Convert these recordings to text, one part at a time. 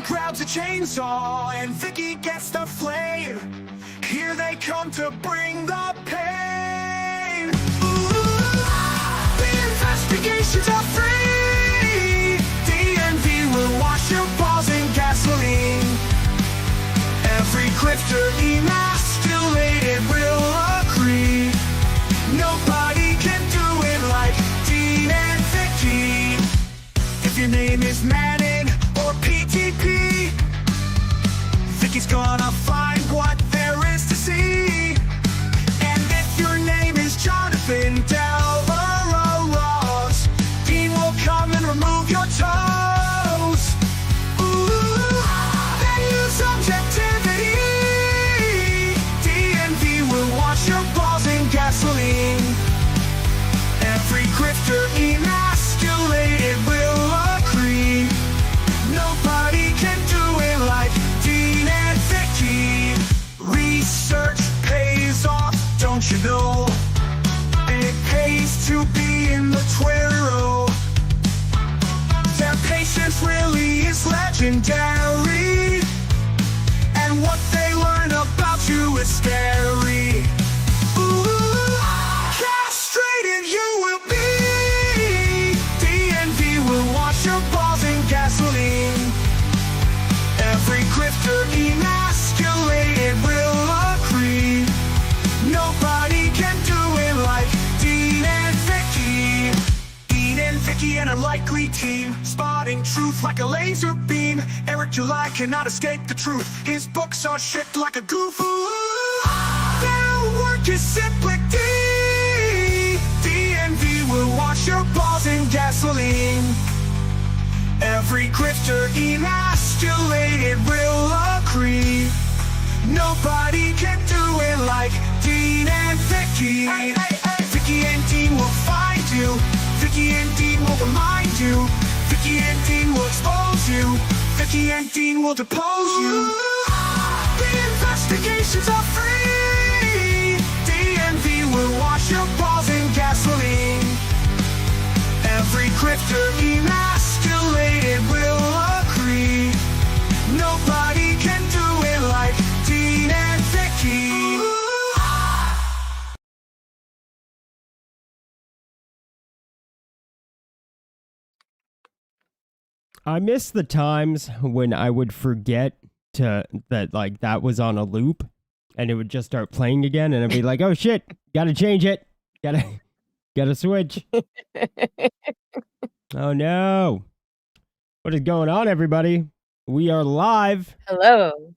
grabs a chainsaw and Vicky gets the flame. Here they come to bring the pain. Ooh, the investigations are free. DNV will wash your balls in gasoline. Every grifter emasculated will agree. Nobody can do it like Dean and Vicky. If your name is Manning or PTP, Vicky's gonna find what there is to see. And if your name is Jonathan Delvaros, Dean will come and remove your toes. Ooh, then use objectivity. DNV will wash your balls in gasoline. Every grifter emasculated will agree. Nobody can do it like Dean and Vicky. Research pays off, don't you know? It pays to be in the Twitter row. Their patience really is legendary, and what they learn about you is scary. Ooh, castrated you will be. DNV will wash your balls in gasoline. Every grifter emasculated will agree. Nobody can do it like Dean and Vicky. Dean and Vicky, an unlikely team, spotting truth like a laser beam. Eric July cannot escape the truth. His books are shit like a goof. Ooh, their work is simply D. DNV will wash your balls in gasoline. Every grifter emasculated will agree. Nobody can do it like Dean and Vicky. Hey, hey, hey. Vicky and Dean will find you. Vicky and Dean will remind you. Vicky and Dean will expose you. Vicky and Dean will depose you. The investigations are free. DNV will wash your balls in gasoline. Every grifter emasculated will agree. Nobody can do it like Dean and Vicky. I miss the times when I would forget that was on a loop, and it would just start playing again, and I'd be like, "Oh shit, gotta change it, gotta switch." Oh no, what is going on, everybody? We are live. Hello.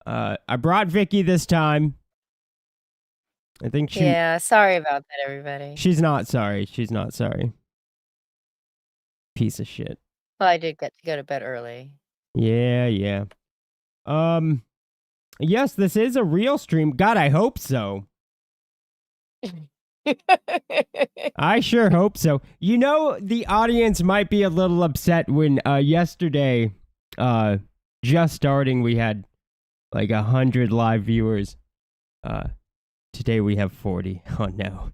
I brought Vicky this time. I think she. Yeah, sorry about that, everybody. She's not sorry. She's not sorry. Piece of shit. Well, I did get to go to bed early. Yeah. Yes, this is a real stream. God, I hope so. I sure hope so. You know, the audience might be a little upset when yesterday, just starting, we had like 100 live viewers. Today we have 40. Oh no.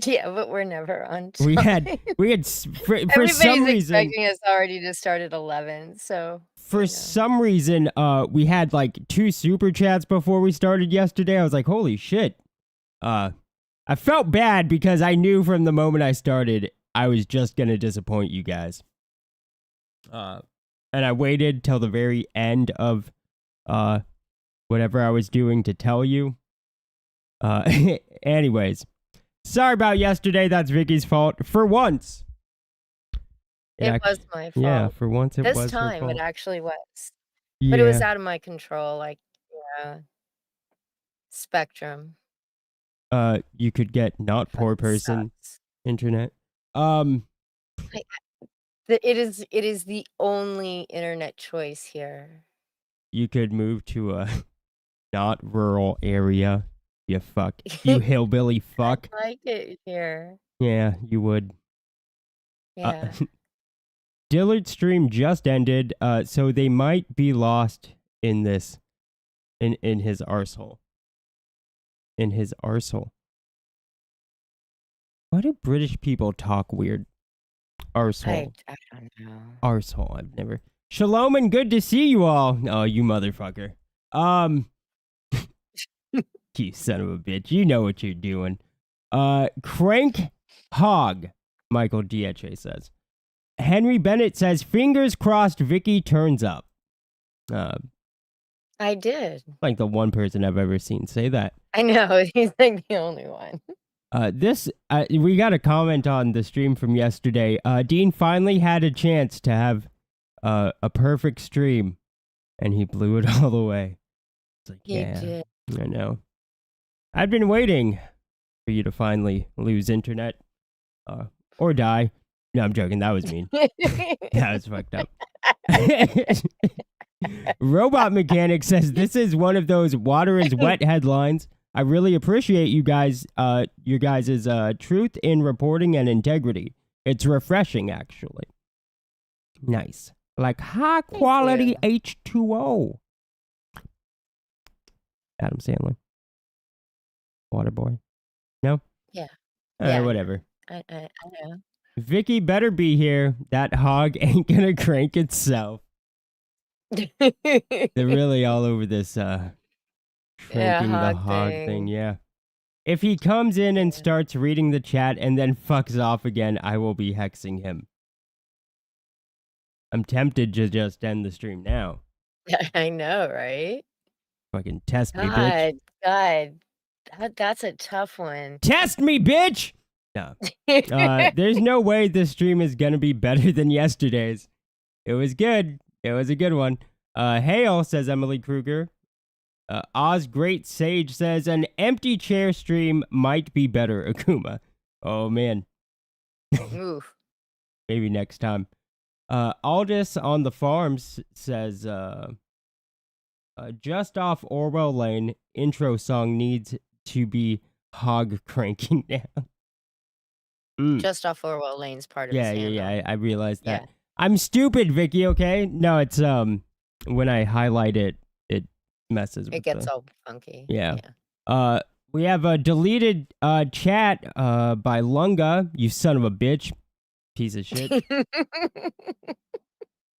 Yeah, but we're never on We time. had for some Everybody's reason expecting us already to start at 11, so for some reason we had like 2 super chats before we started yesterday. I was like, holy shit. I felt bad because I knew from the moment I started I was just gonna disappoint you guys. And I waited till the very end of whatever I was doing to tell you. Anyways, sorry about yesterday. That's Vicky's fault. For once. It was my fault. Yeah, for once it was This her time fault. it actually was. Yeah. But it was out of my control, like, Spectrum. You could get not poor person internet. It is the only internet choice here. You could move to a not rural area. You fuck. You hillbilly fuck. I like it here. Yeah, you would. Yeah. Dillard's stream just ended, so they might be lost in this, in his arsehole. In his arsehole. Why do British people talk weird? Arsehole. I don't know. Arsehole. I've never. Shalom and good to see you all. Oh, you motherfucker. You son of a bitch. You know what you're doing. Crank Hog, Michael Dietrich says. Henry Bennett says, fingers crossed Vicky turns up. I did. Like the one person I've ever seen say that. I know. He's like the only one. We got a comment on the stream from yesterday. Dean finally had a chance to have a perfect stream, and he blew it all away. It's like, He did. I know. I've been waiting for you to finally lose internet, or die. No, I'm joking. That was mean. That was fucked up. Robot Mechanic says, this is one of those water is wet headlines. I really appreciate you guys, your guys' truth in reporting and integrity. It's refreshing, actually. Nice. Like high quality H2O. Adam Sandler. Waterboy. No? Yeah. Whatever. I know. Vicky better be here. That hog ain't gonna crank itself. They're really all over this cranking the hog thing. Yeah. If he comes in and starts reading the chat and then fucks off again, I will be hexing him. I'm tempted to just end the stream now. I know, right? Fucking test me, bitch. God. That's a tough one. Test me, bitch! No. There's no way this stream is gonna be better than yesterday's. It was good. It was a good one. Hail, says Emily Kruger. Oz Great Sage says, an empty chair stream might be better, Akuma. Oh, man. Oof. Maybe next time. Aldous on the Farms says, just off Orwell Lane, intro song needs to be hog cranking down. Just off Orwell Lane's part of Yeah, I realized that. Yeah. I'm stupid, Vicky, okay? No, it's when I highlight it, it messes with it gets all funky. Yeah. We have a deleted chat by Lunga, you son of a bitch. Piece of shit.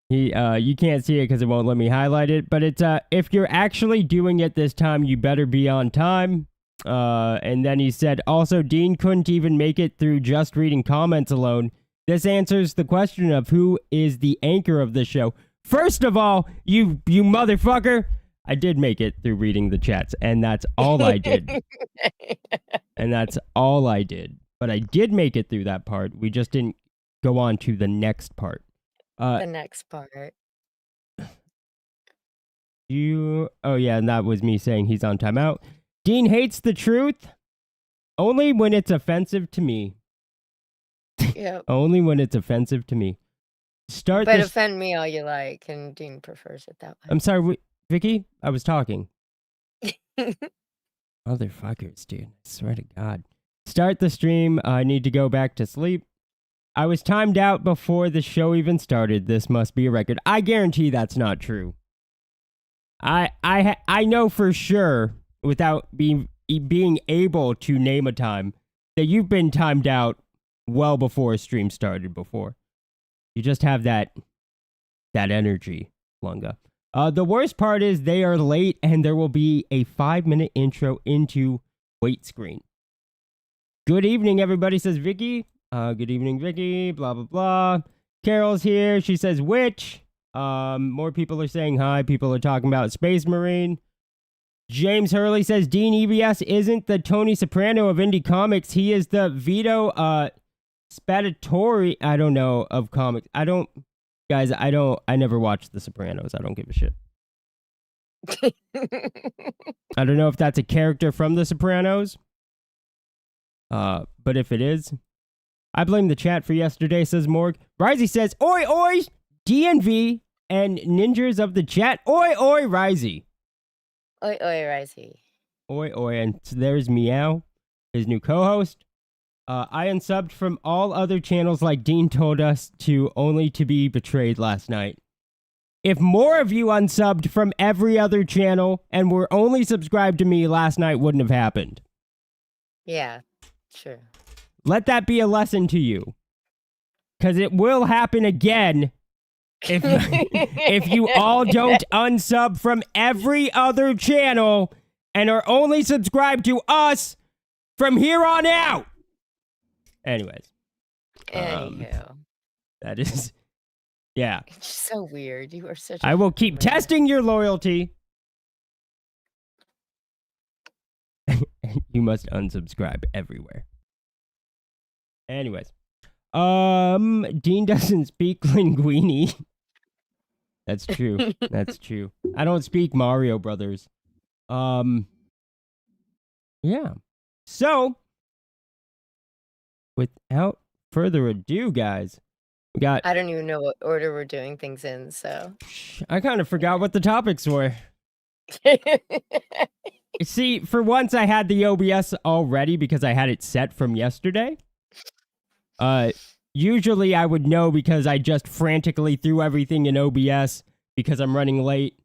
You can't see it because it won't let me highlight it, but it's if you're actually doing it this time, you better be on time. And then he said, also, Dean couldn't even make it through just reading comments alone. This answers the question of who is the anchor of the show. First of all, you motherfucker, I did make it through reading the chats, and that's all I did. And that's all I did. But I did make it through that part. We just didn't go on to the next part. The next part. Oh yeah, and that was me saying he's on timeout. Dean hates the truth only when it's offensive to me. Yep. Only when it's offensive to me. Offend me all you like, and Dean prefers it that way. I'm sorry, Vicky, I was talking. Motherfuckers, dude. I swear to God. Start the stream. I need to go back to sleep. I was timed out before the show even started. This must be a record. I guarantee that's not true. I know for sure, without being able to name a time, that you've been timed out well before a stream started before. You just have that energy, Lunga. The worst part is they are late and there will be a 5-minute intro into wait screen. Good evening, everybody, says Vicky. Good evening, Vicky, blah, blah, blah. Carol's here. She says, which? More people are saying hi. People are talking about Space Marine. James Hurley says, Dean EBS isn't the Tony Soprano of indie comics. He is the Vito Spadatori, I don't know, of comics. I never watched The Sopranos. I don't give a shit. I don't know if that's a character from The Sopranos. But if it is, I blame the chat for yesterday, says Morg. Risey says, oi, oi, DNV and ninjas of the chat. Oi, oi, Risey. Oi, oi, Risey. Oi, oi, and there's Meow, his new co-host. I unsubbed from all other channels like Dean told us to, only to be betrayed last night. If more of you unsubbed from every other channel and were only subscribed to me, last night wouldn't have happened. Yeah, sure. Let that be a lesson to you. Because it will happen again if you all don't unsub from every other channel and are only subscribed to us from here on out. Anyways. Anywho. That is, yeah. It's so weird. You are such I will keep testing your loyalty. You must unsubscribe everywhere. Anyways. Dean doesn't speak linguini. That's true. That's true. I don't speak Mario Brothers. Yeah. So, without further ado, guys, we got... I don't even know what order we're doing things in, so... I kind of forgot what the topics were. See, for once I had the OBS already because I had it set from yesterday. Usually I would know because I just frantically threw everything in OBS because I'm running late.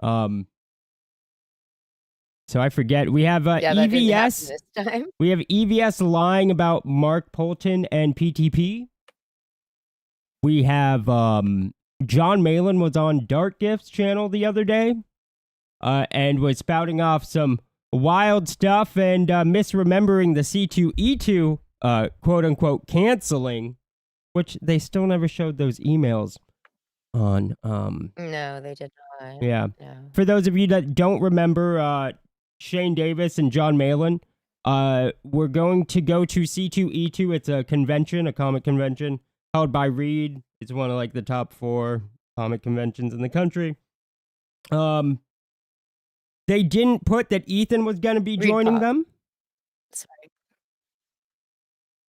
So I forget. We have EVS. This time. We have EVS lying about Mark Polton and PTP. We have Jon Malin was on Dark Gifts channel the other day and was spouting off some wild stuff and misremembering the C2E2 quote-unquote canceling, which they still never showed those emails on. No, they did not. Yeah. No. For those of you that don't remember Shane Davis and Jon Malin, we're going to go to C2E2. It's a convention, a comic convention held by Reed. It's one of like the top 4 comic conventions in the country. They didn't put that Ethan was going to be joining them. Sorry.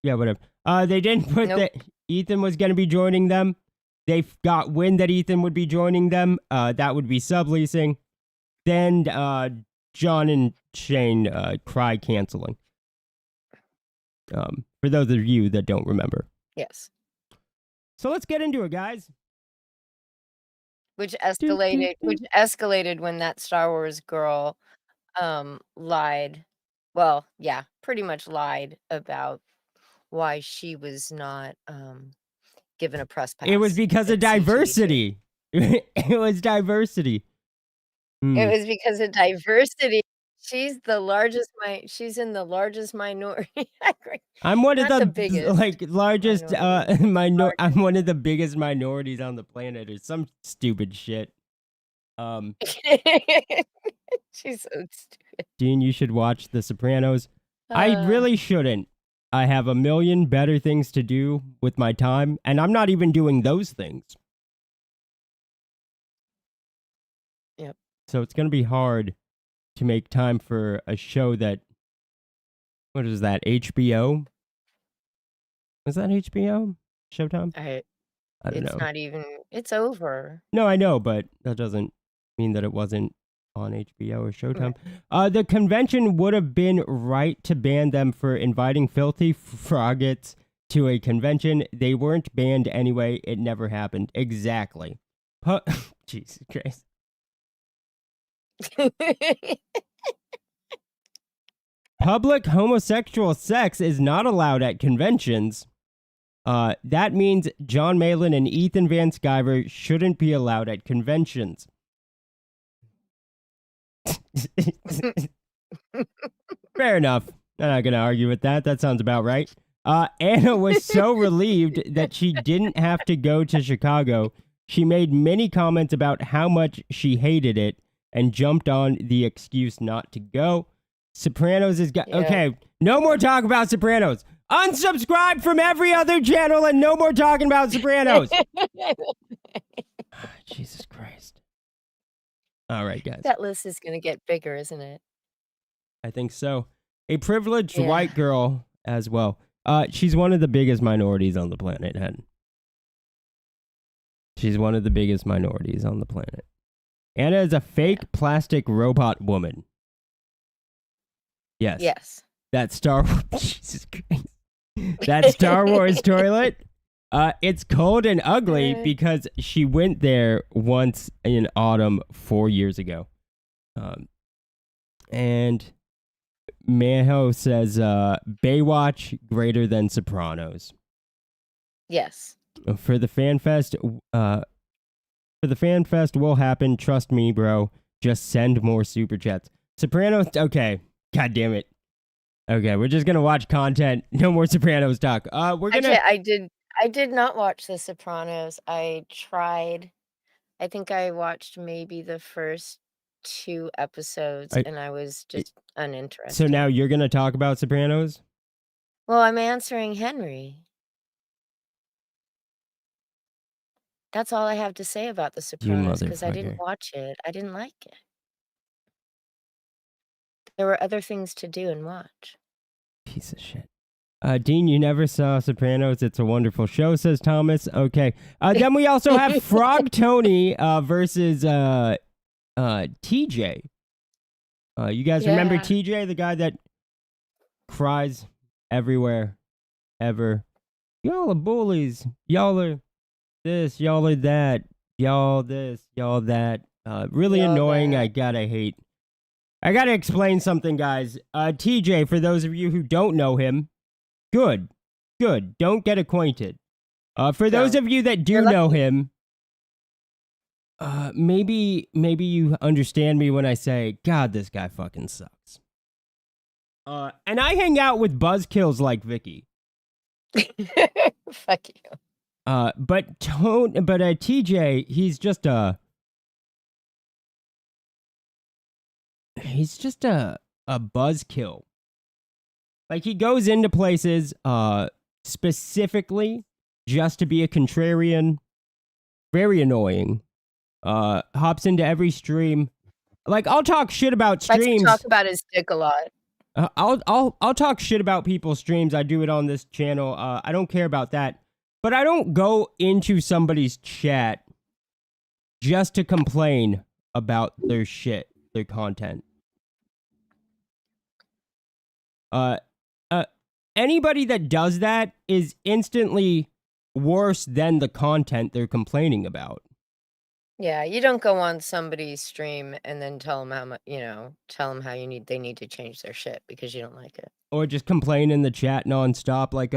Yeah, whatever. They didn't put that Ethan was going to be joining them. They got wind that Ethan would be joining them. That would be Subleasing. Then John and Shane cry canceling. For those of you that don't remember. Yes. So let's get into it, guys. Which escalated when that Star Wars girl lied. Well, yeah, pretty much lied about why she was not given a press pass. It was because of diversity. It was diversity. It was because of diversity. She's the largest she's in the largest minority. I'm one of Not the biggest like largest minority. I'm one of the biggest minorities on the planet or some stupid shit. She's so stupid. Dean, you should watch The Sopranos. I really shouldn't. I have a million better things to do with my time, and I'm not even doing those things. Yep. So it's going to be hard to make time for a show that... What is that, HBO? Is that HBO? Showtime? I don't know. It's not even... It's over. No, I know, but that doesn't mean that it wasn't on HBO or Showtime. The convention would have been right to ban them for inviting filthy froggets to a convention. They weren't banned anyway. It never happened. Exactly. Jesus Christ. Public homosexual sex is not allowed at conventions. That means Jon Malin and Ethan Van Sciver shouldn't be allowed at conventions. Fair enough. I'm not going to argue with that. That sounds about right. Anna was so relieved that she didn't have to go to Chicago. She made many comments about how much she hated it and jumped on the excuse not to go. Sopranos is... Okay, no more talk about Sopranos. Unsubscribe from every other channel and no more talking about Sopranos. Jesus Christ. All right, guys. That list is going to get bigger, isn't it? I think so. A privileged white girl as well. She's one of the biggest minorities on the planet, Hen. She's one of the biggest minorities on the planet. Anna is a fake plastic robot woman. Yes. Yes. That Star Wars... Jesus Christ. That Star Wars toilet. It's cold and ugly because she went there once in autumn 4 years ago. And Maho says Baywatch greater than Sopranos. Yes. For the fan fest, will happen. Trust me, bro. Just send more super chats. Sopranos. Okay. God damn it. Okay, we're just gonna watch content. No more Sopranos talk. We're gonna. Actually, I did not watch The Sopranos. I tried. I think I watched maybe the first 2 episodes, and I was just uninterested. So now you're gonna talk about Sopranos? Well, I'm answering Henry. That's all I have to say about The Sopranos because I didn't watch it. I didn't like it. There were other things to do and watch. Piece of shit. Dean, you never saw Sopranos. It's a wonderful show, says Thomas. Okay. Then we also have Frog Tony versus TJ. You guys remember TJ, the guy that cries everywhere, ever? Y'all are bullies. Y'all are this. Y'all are that. Y'all this. Y'all that. Really annoying. That. I gotta explain something, guys. TJ, for those of you who don't know him, good. Don't get acquainted. For those of you that do know him, maybe you understand me when I say, God, this guy fucking sucks. And I hang out with buzzkills like Vicky. Fuck you. But TJ, he's just a buzzkill. Like, he goes into places specifically just to be a contrarian. Very annoying. Hops into every stream. Like, I'll talk shit about streams. Likes to talk about his dick a lot. I'll talk shit about people's streams. I do it on this channel. I don't care about that. But I don't go into somebody's chat just to complain about their shit, their content. Anybody that does that is instantly worse than the content they're complaining about. Yeah, you don't go on somebody's stream and then tell them how much, tell them how they need to change their shit because you don't like it. Or just complain in the chat nonstop. Like,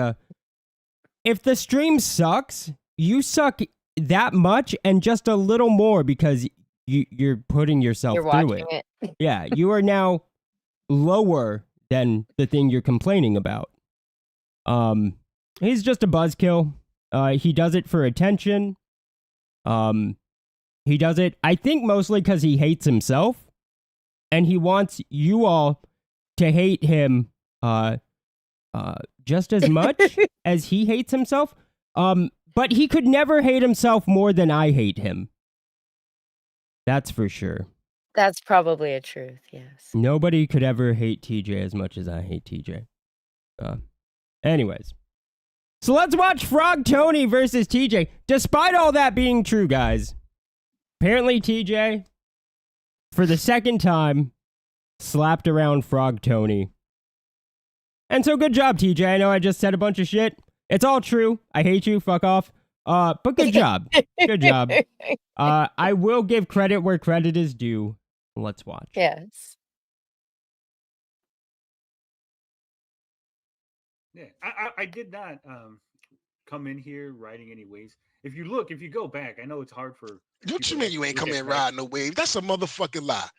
if the stream sucks, you suck that much and just a little more because you're putting yourself through it. Yeah, you are now lower than the thing you're complaining about. He's just a buzzkill. He does it for attention. He does it, I think, mostly because he hates himself, and he wants you all to hate him just as much as he hates himself. But he could never hate himself more than I hate him. That's for sure. That's probably a truth, yes. Nobody could ever hate TJ as much as I hate TJ. Anyways. So let's watch Frog Tony versus TJ. Despite all that being true, guys, apparently TJ, for the second time, slapped around Frog Tony. And so good job, TJ. I know I just said a bunch of shit. It's all true. I hate you. Fuck off. But good job. Good job. I will give credit where credit is due. Let's watch. Yes. Yeah, I did not come in here riding any waves. If you go back, I know it's hard for. What you mean you ain't come in riding no wave? That's a motherfucking lie.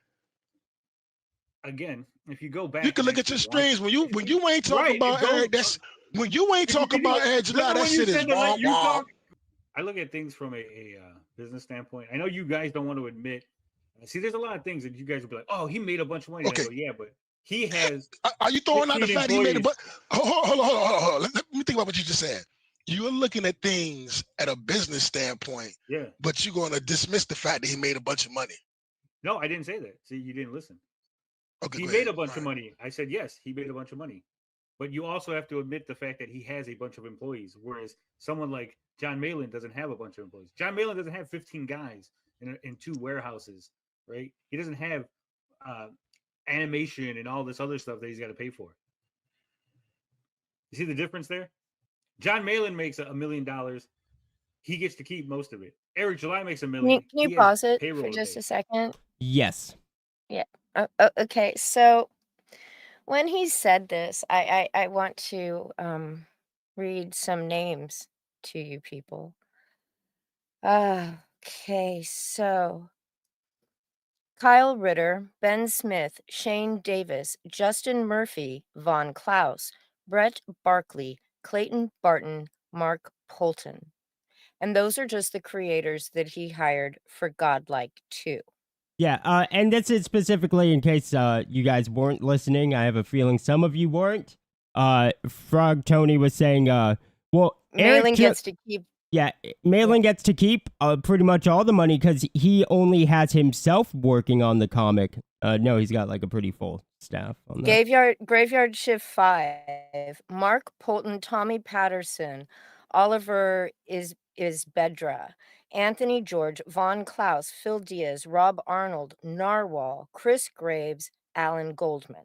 Again, if you go back, you can look at your streams when you ain't talking about Eric. That's when you ain't talking about Angela. That shit is wrong. I look at things from a business standpoint. I know you guys don't want to admit. See, there's a lot of things that you guys will be like, "Oh, he made a bunch of money." Okay, go, yeah, but he has. Are you throwing out the fact he made a bunch? Hold on. Let me think about what you just said. You're looking at things at a business standpoint, yeah. But you're going to dismiss the fact that he made a bunch of money. No, I didn't say that. See, you didn't listen. Okay, he made a bunch of money. I said yes, he made a bunch of money, but you also have to admit the fact that he has a bunch of employees, whereas someone like Jon Malin doesn't have a bunch of employees. Jon Malin doesn't have 15 guys in 2 warehouses, right? He doesn't have animation and all this other stuff that he's got to pay for. You see the difference there? Jon Malin makes $1 million. He gets to keep most of it. Eric July makes $1 million. Can you pause it for just a second? Yes. Yeah. Okay. So when he said this, I want to read some names to you people. Okay, so Kyle Ritter, Ben Smith, Shane Davis, Justin Murphy, Von Klaus, Brett Barkley, Clayton Barton, Mark Polton. And those are just the creators that he hired for Godlike 2. Yeah, and this is specifically in case you guys weren't listening. I have a feeling some of you weren't. Frog Tony was saying, well, Malin gets to keep. Yeah, Malin gets to keep pretty much all the money because he only has himself working on the comic. No, he's got like a pretty full staff on that. Graveyard Shift 5, Mark Polton, Tommy Patterson, Oliver is Bedra, Anthony George, Von Klaus, Phil Diaz, Rob Arnold, Narwhal, Chris Graves, Alan Goldman.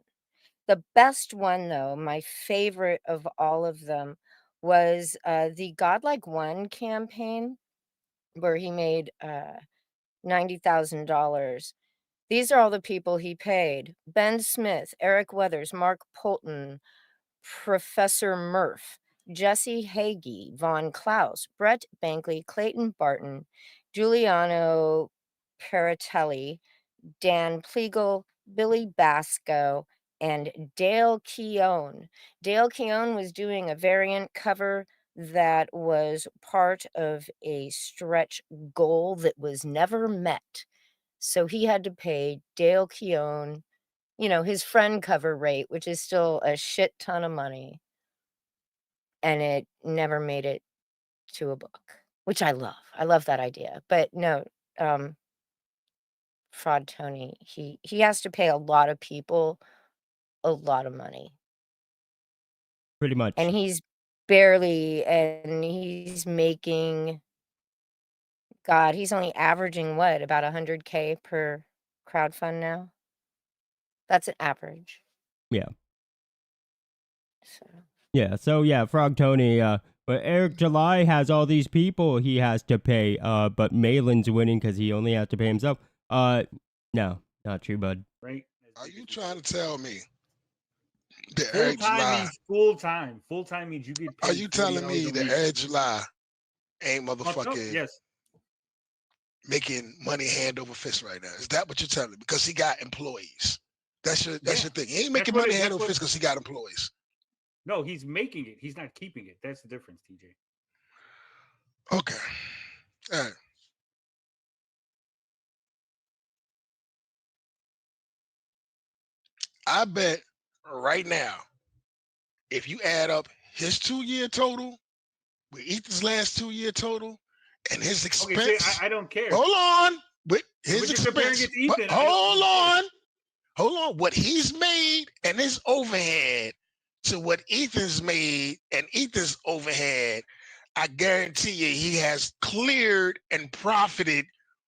The best one, though, my favorite of all of them, was the Godlike 1 campaign where he made $90,000. These are all the people he paid: Ben Smith, Eric Weathers, Mark Polton, Professor Murph, Jesse Hagee, Von Klaus, Brett Bankley, Clayton Barton, Giuliano Paratelli, Dan Pleagle, Billy Basco, and Dale Keown. Dale Keown was doing a variant cover that was part of a stretch goal that was never met. So he had to pay Dale Keown, his friend cover rate, which is still a shit ton of money. And it never made it to a book, which I love. I love that idea. But no, Fraud Tony, he has to pay a lot of people a lot of money. Pretty much. And he's making, God, he's only averaging what, about 100K per crowdfund now? That's an average. Yeah. So Yeah, Frog Tony, but Eric July has all these people he has to pay, but Malin's winning because he only has to pay himself. No, not true, bud. Right? Are you trying to tell me that Full Eric time July? means full time. Full time means you get paid. Are you telling me that Eric July ain't motherfucking Yes. making money hand over fist right now? Is that what you're telling me? Because he got employees. That's your thing. He ain't making money hand over fist because he got employees. No, he's making it. He's not keeping it. That's the difference, TJ. Okay. All right. I bet right now, if you add up his 2-year total with Ethan's last 2-year total and his expense. Okay, see, I don't care. Hold on. With his expense. Ethan, hold on. What he's made and his overhead to what Ethan's made and Ethan's overhead, I guarantee you he has cleared and profited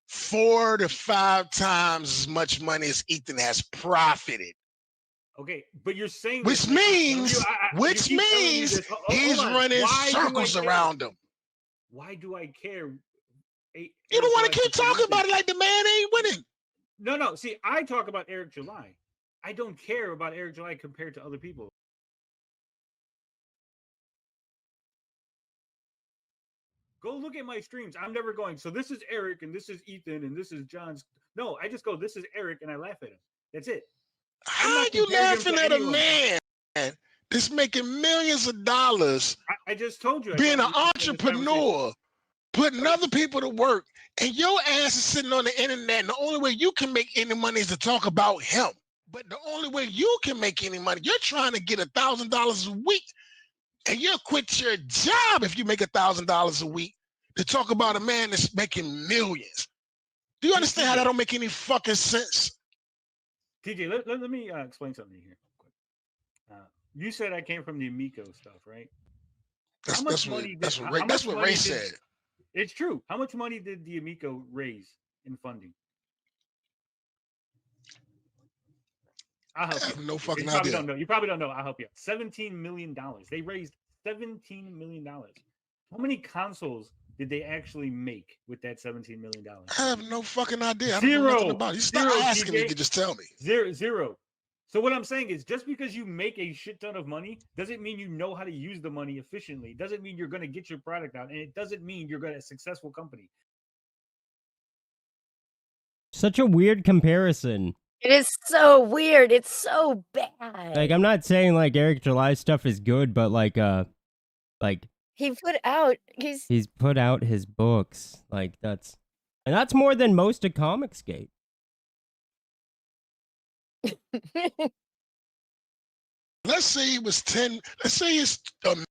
4 to 5 times as much money as Ethan has profited. Okay, but you're saying which means he's running circles around him. Why do I care? You don't want to keep talking about it like the man ain't winning. No. See, I talk about Eric July. I don't care about Eric July compared to other people. Go look at my streams. I'm never going, so this is Eric and this is Ethan and this is John's. No, I just go, this is Eric, and I laugh at him. That's it. How are you laughing at a man that's making millions of dollars? I just told you. Being an entrepreneur, putting other people to work, and your ass is sitting on the internet, and the only way you can make any money is to talk about him. But the only way you can make any money, you're trying to get $1,000 a week, and you'll quit your job if you make $1,000 a week to talk about a man that's making millions. Do you understand how that don't make any fucking sense? TJ, let me explain something here. You said I came from the Amico stuff, right? That's what Ray said. It's true. How much money did the Amico raise in funding? I'll help you. I have no fucking idea. You probably don't know. I'll help you. $17 million. They raised $17 million. How many consoles did they actually make with that $17 million? I have no fucking idea. I Zero. don't know nothing about it. You stop asking me, you can just tell me. Zero. So what I'm saying is, just because you make a shit ton of money doesn't mean you know how to use the money efficiently. It doesn't mean you're going to get your product out, and it doesn't mean you're going to a successful company. Such a weird comparison. It is so weird. It's so bad. Like, I'm not saying like Eric July's stuff is good, but like he put out he's put out his books. Like that's more than most of Comicsgate. Let's say it was 10. Let's say it's $1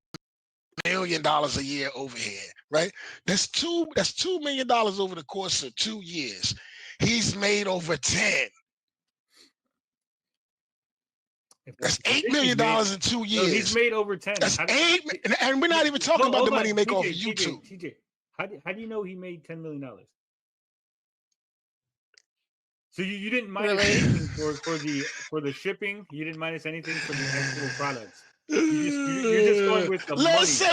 million a year overhead, right? That's $2 million over the course of 2 years. He's made over 10. That's $8 million in 2 years. No, he's made over 10. That's and we're not even talking about the money he make off of YouTube. TJ, how do you know he made $10 million? So you didn't minus anything for the shipping. You didn't minus anything for the actual products. You're just going with the let's say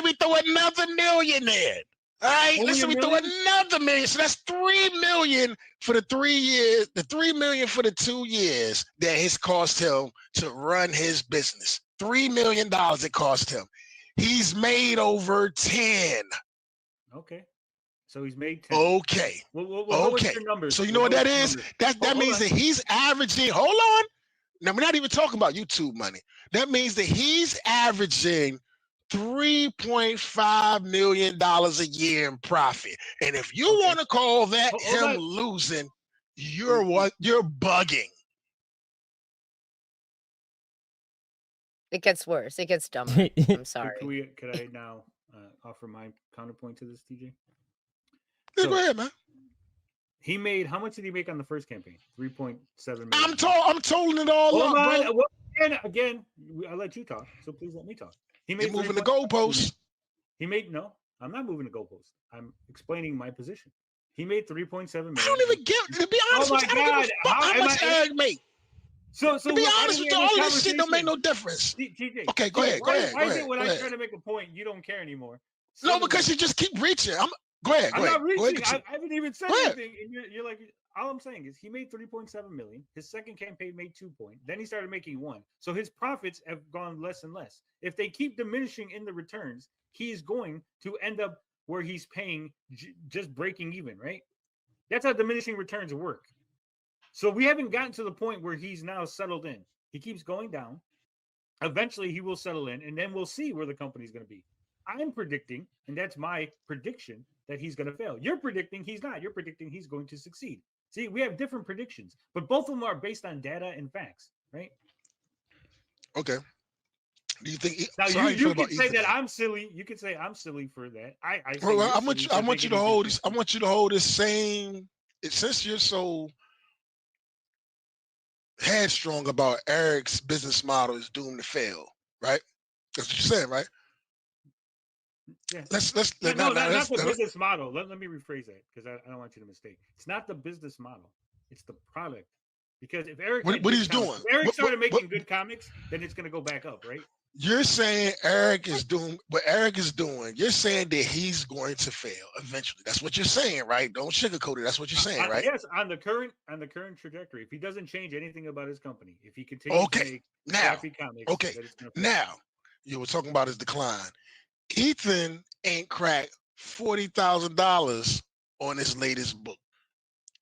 we throw another million in. All right, Only let's say we throw another million. So that's $3 million for the 3 years. The $3 million for the 2 years that it's cost him to run his business. $3 million it cost him. He's made over 10. Okay. So he's made 10. Okay. What's your numbers? So you know what that is? That means that he's averaging, hold on. Now we're not even talking about YouTube money. That means that he's averaging $3.5 million a year in profit. And if you want to call that him losing, you're bugging. It gets worse. It gets dumber. I'm sorry. Could I now offer my counterpoint to this, TJ? So, go ahead, man. He made, how much did he make on the first campaign? 3.7 million. I'm tolling it all up, bro. Well, again, I'll let you talk, so please let me talk. He made moving the goalposts. No, I'm not moving the goalposts. I'm explaining my position. He made 3.7 million. I don't even get, to be honest with you, I don't give a fuck how much Eric make. So to be honest with you, all this shit don't make no difference. TJ, okay, go ahead. Why is it when I try to make a point, you don't care anymore? No, because you just keep reaching. Go ahead. I'm not reaching. I haven't even said anything. And you're like, all I'm saying is he made 3.7 million. His second campaign made 2 points. Then he started making 1. So his profits have gone less and less. If they keep diminishing in the returns, he's going to end up where he's paying just breaking even, right? That's how diminishing returns work. So we haven't gotten to the point where he's now settled in. He keeps going down. Eventually he will settle in, and then we'll see where the company's going to be. I'm predicting, and that's my prediction, that he's going to fail. You're predicting he's not. You're predicting he's going to succeed. See, we have different predictions, but both of them are based on data and facts, right? Okay. Do you think now you can say that I'm silly? You can say I'm silly for that. I want you to hold this. I want you to hold this same. Since you're so headstrong about Eric's business model is doomed to fail, right? That's what you're saying, right? Yeah. Let's not the business model. Let me rephrase that, because I don't want you to mistake. It's not the business model. It's the product. Because if Eric what he's doing, if Eric started making good comics, then it's going to go back up, right? You're saying Eric is doing what Eric is doing. You're saying that he's going to fail eventually. That's what you're saying, right? Don't sugarcoat it. That's what you're saying, right? Yes, on the current trajectory. If he doesn't change anything about his company, if he continues to make crappy comics, now you were talking about his decline. Ethan ain't cracked $40,000 on his latest book.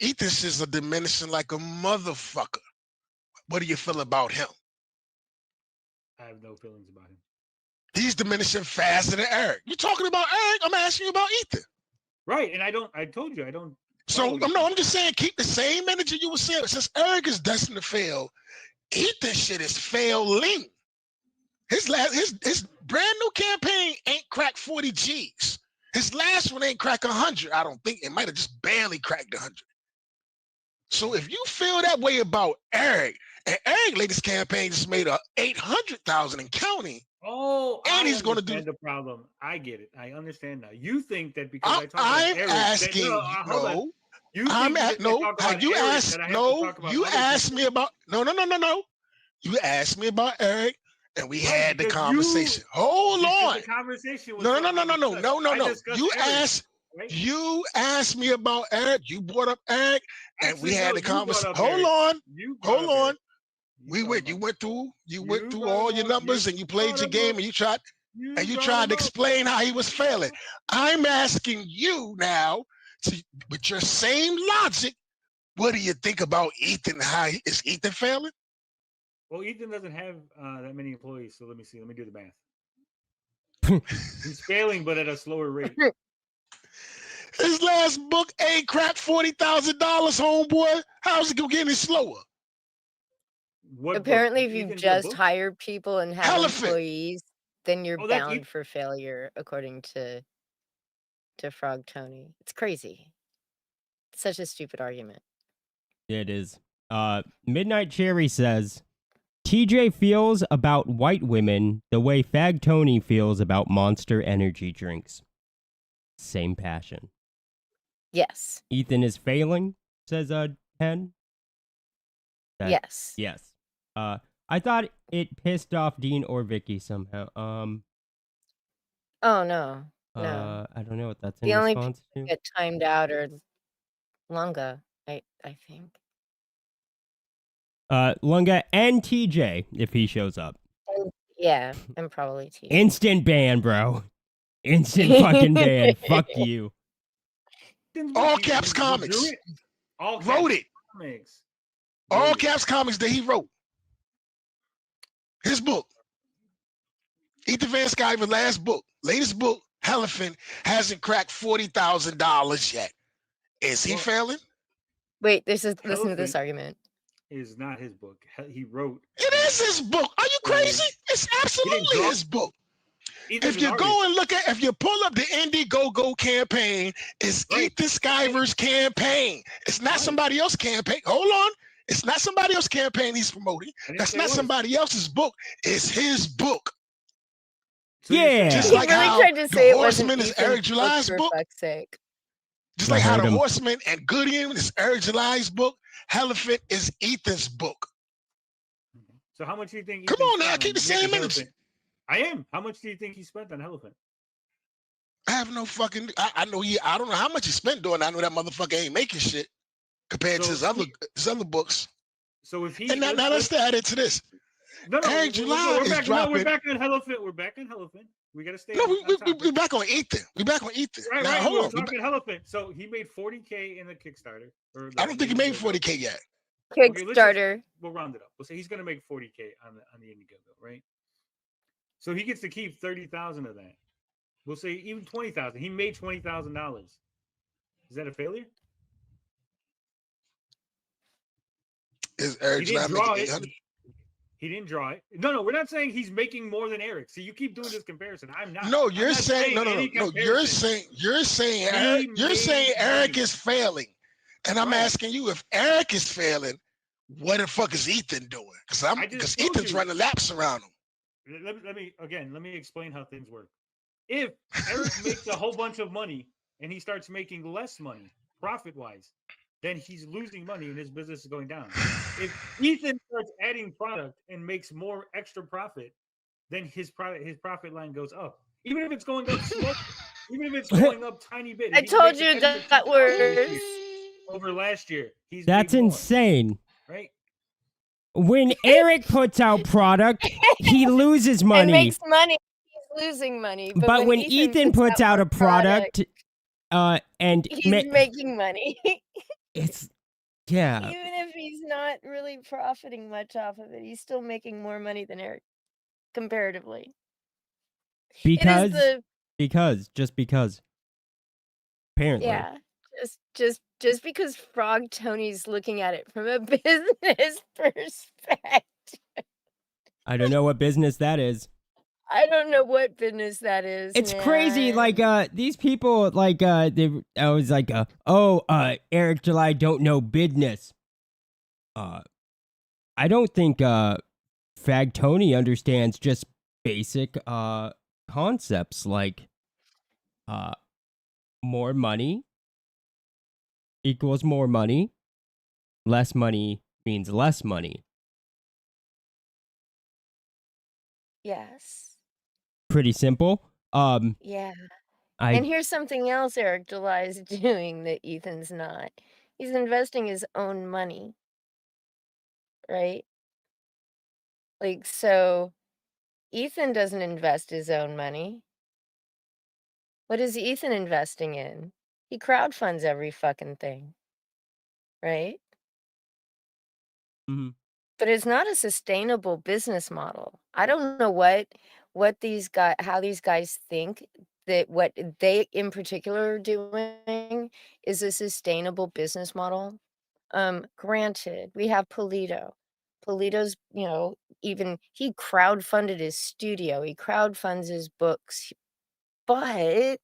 Ethan's just a diminishing like a motherfucker. What do you feel about him? I have no feelings about him. He's diminishing faster than Eric. You're talking about Eric. I'm asking you about Ethan. Right, and I told you I don't. So I'm just saying keep the same energy you were saying. Since Eric is destined to fail, Ethan shit is failing. His brand new campaign ain't cracked 40 G's. His last one ain't cracked 100. I don't think. It might have just barely cracked 100. So if you feel that way about Eric, and Eric's latest campaign just made $800,000 and counting. Oh, and he's going to do the problem. I get it. I understand now. You think that because I talk I'm about Eric, asking you asked me about no. You asked me about Eric. And we had the conversation. Hold on. The conversation was no. You asked me about Eric. You brought up Eric, and we had the conversation. Hold on. You went through all your numbers and you played your brought game him and you tried brought to him up. explain how he was failing. I'm asking you now, with your same logic, what do you think about Ethan? Is Ethan failing? Well, Ethan doesn't have that many employees, so let me see. Let me do the math. He's failing, but at a slower rate. His last book ain't cracked $40,000, homeboy. How's it gonna get any slower? What Apparently, book? if you've Ethan's just book? hired people and have Elephant. employees, then you're Oh, that's bound for failure, according to Frog Tony. It's crazy. It's such a stupid argument. It is. Midnight Cherry says, TJ feels about white women the way Fag Tony feels about Monster energy drinks. Same passion. Yes. Ethan is failing, says Pen. Yes. Yes. I thought it pissed off Dean or Vicky somehow. Oh no. No. I don't know what that's in The only response to. Get timed out or Lunga, I think. Lunga and TJ if he shows up. Yeah, and probably TJ. Instant ban, bro. Instant fucking ban. Fuck you. All Caps Comics. Wrote it. Comics. All Caps Comics that he wrote. His book. Ethan Van Sciver's last book. Latest book, Elephant, hasn't cracked $40,000 yet. Is he failing? Wait, listen to this argument. Is not his book. He wrote. It is his book. Are you crazy? It's absolutely his book. If you go and if you pull up the Indiegogo campaign, it's Ethan Sciver's campaign. It's not somebody else's campaign. Hold on. It's not somebody else's campaign he's promoting. That's not somebody else's book. It's his book. So yeah. Just He like really how tried to say The it wasn't Horseman is Ethan's Eric July's for book. fuck's sake. Just like how heard The him. Horseman and Goodyear is Eric July's book. Elephant is Ethan's book. So how much do you think? Come on now, keep the same energy. I am. How much do you think he spent on Elephant? I have no fucking. I know he. I don't know how much he spent doing. I know that motherfucker ain't making shit compared to his other books. So if he and now let's add it to this. No, Eric July is dropping. We're back on Elephant. We're back on Elephant. We gotta stay. No, we're back on Ethan. We're back on Ethan. Right, now right. hold on. We're talking Elephant. So he made $40K in the Kickstarter. I don't think he made $40K yet. Kickstarter. We'll round it up. We'll say he's gonna make $40K on the Indiegogo, right? So he gets to keep 30,000 of that. We'll say even 20,000. He made $20,000. Is that a failure? Is Eric July making 800? He didn't draw it. No, we're not saying he's making more than Eric. See, you keep doing this comparison. I'm not. No, you're I'm not saying no. You're saying Eric is failing, and I'm asking you if Eric is failing, what the fuck is Ethan doing? Because Ethan's running laps around him. Let me explain how things work. If Eric makes a whole bunch of money and he starts making less money profit-wise, then he's losing money and his business is going down. If Ethan starts adding product and makes more extra profit, then his profit line goes up. Even if it's going up slow, even if it's going up tiny bit. I told you that was over last year. That's insane. Right? When Eric puts out product, he loses money. And makes money. He's losing money. But when Ethan puts out a product, and he's making money. It's yeah. Even if he's not really profiting much off of it, he's still making more money than Eric, comparatively. Because apparently. Yeah, just because Frog Tony's looking at it from a business perspective. I don't know what business that is. I don't know what business that is. It's crazy. Like these people, like I was like, Eric July don't know business. I don't think Fag Tony understands just basic concepts like more money equals more money. Less money means less money. Yes. Pretty simple. Yeah. And here's something else Eric July is doing that Ethan's not. He's investing his own money. Right? Like, so Ethan doesn't invest his own money. What is Ethan investing in? He crowdfunds every fucking thing, right? Mhm. But it's not a sustainable business model. I don't know what these guys how these guys think that what they in particular are doing is a sustainable business model. Granted, we have Polito. Polito's, even he crowdfunded his studio, he crowdfunds his books, but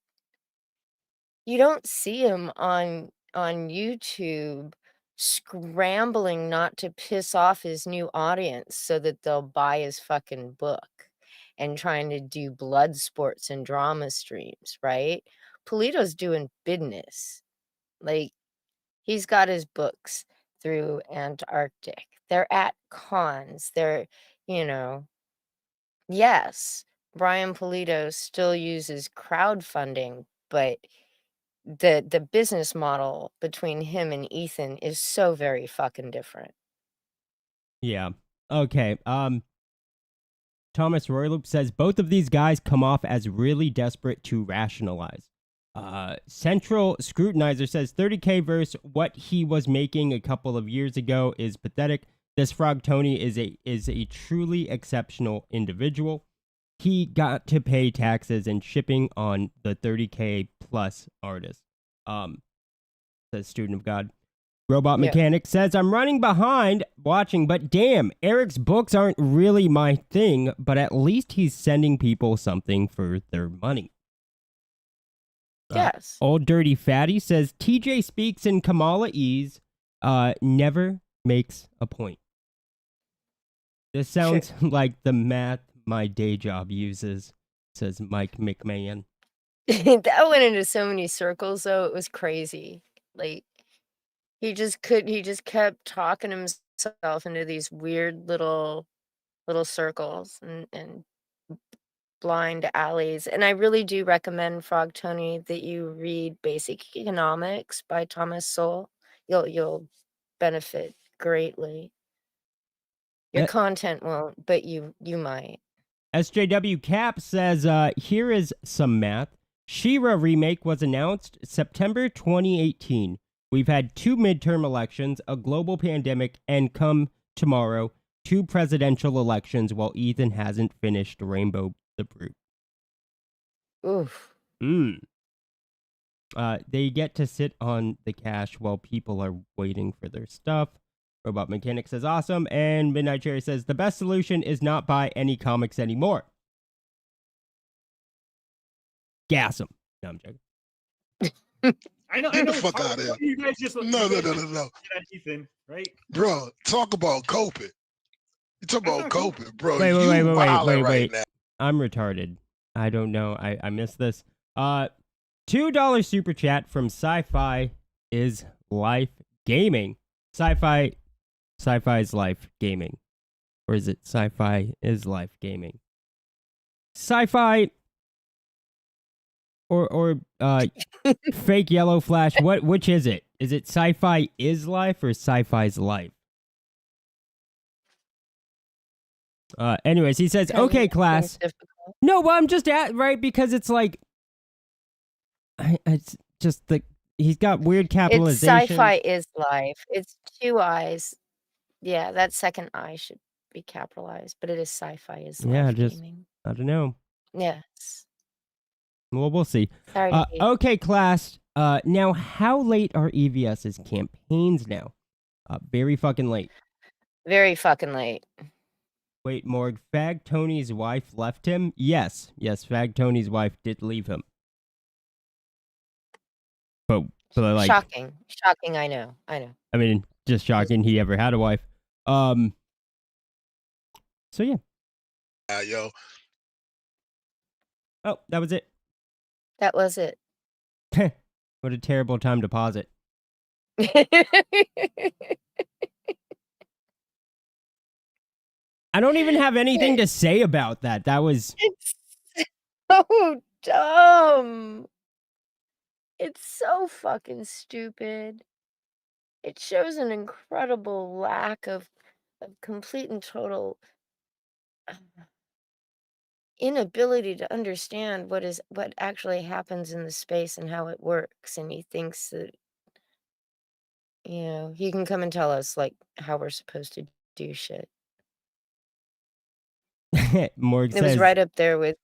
you don't see him on YouTube scrambling not to piss off his new audience so that they'll buy his fucking book and trying to do blood sports and drama streams, right? Polito's doing business. Like, he's got his books through Antarctic. They're at cons. You know, yes, Brian Polito still uses crowdfunding, but the business model between him and Ethan is so very fucking different. Yeah. Okay. Thomas Royloop says both of these guys come off as really desperate to rationalize. Central Scrutinizer says 30K versus what he was making a couple of years ago is pathetic. This Frog Tony is a truly exceptional individual. He got to pay taxes and shipping on the 30K plus artist. Says Student of God. Robot Yeah. Mechanic says, I'm running behind watching, but damn, Eric's books aren't really my thing, but at least he's sending people something for their money. Yes. Old Dirty Fatty says, TJ speaks in Kamala Ease, never makes a point. This sounds like the math my day job uses, says Mike McMahon. That went into so many circles, though. It was crazy. Like, he just kept talking himself into these weird little circles and blind alleys. And I really do recommend, Frog Tony, that you read Basic Economics by Thomas Sowell. You'll benefit greatly. Your content won't, but you might. SJW Cap says, here is some math. She-Ra remake was announced September 2018. We've had 2 midterm elections, a global pandemic, and come tomorrow, 2 presidential elections while Ethan hasn't finished Rainbow the Brute. Oof. They get to sit on the cash while people are waiting for their stuff. Robot Mechanic says, awesome. And Midnight Cherry says, the best solution is not buy any comics anymore. Gas them. No, I'm joking. I know. Get the it's fuck hard. out of here. You guys just No. get on Ethan, right? Bro, talk about coping. You talk about coping, bro. Wait, Right now. I'm retarded. I don't know. I missed this. $2 super chat from Sci-Fi is Life Gaming. Sci-Fi's Life Gaming. Or is it Sci-Fi is Life Gaming? Sci-Fi or fake yellow flash. Which is it? Is it Sci-Fi is Life or Sci-Fi's Life? Anyways, he says, okay, class. No, but I'm just right because it's like, it's just he's got weird capitalization. It's Sci-Fi is Life. It's 2 eyes. Yeah, that second I should be capitalized, but it is Sci-Fi is Life Gaming. I don't know. Yes. Well, we'll see. Sorry to be. Okay, class. Now, how late are EVS's campaigns now? Very fucking late. Very fucking late. Wait, Morg, Fag Tony's wife left him? Yes, Fag Tony's wife did leave him. But like, shocking. I know. I mean, just shocking he ever had a wife. So yeah. Yo. Oh, that was it. That was it. What a terrible time to pause it. I don't even have anything to say about that. That was... It's so dumb. It's so fucking stupid. It shows an incredible lack of complete and total inability to understand what actually happens in the space and how it works, and he thinks that, he can come and tell us, like, how we're supposed to do shit. Morg It was says right up there with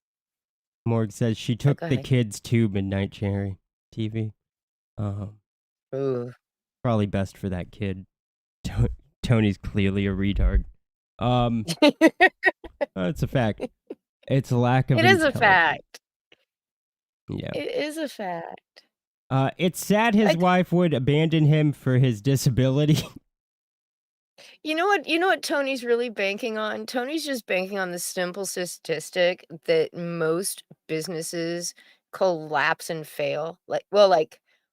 she oh, took go the ahead. kids to Midnight Cherry TV. Ooh. Probably best for that kid. Tony's clearly a retard. It's a fact. It's a lack of It is a intelligence. fact. Yeah. It is a fact. It's sad his wife would abandon him for his disability. You know what Tony's really banking on? Tony's just banking on the simple statistic that most businesses collapse and fail. Like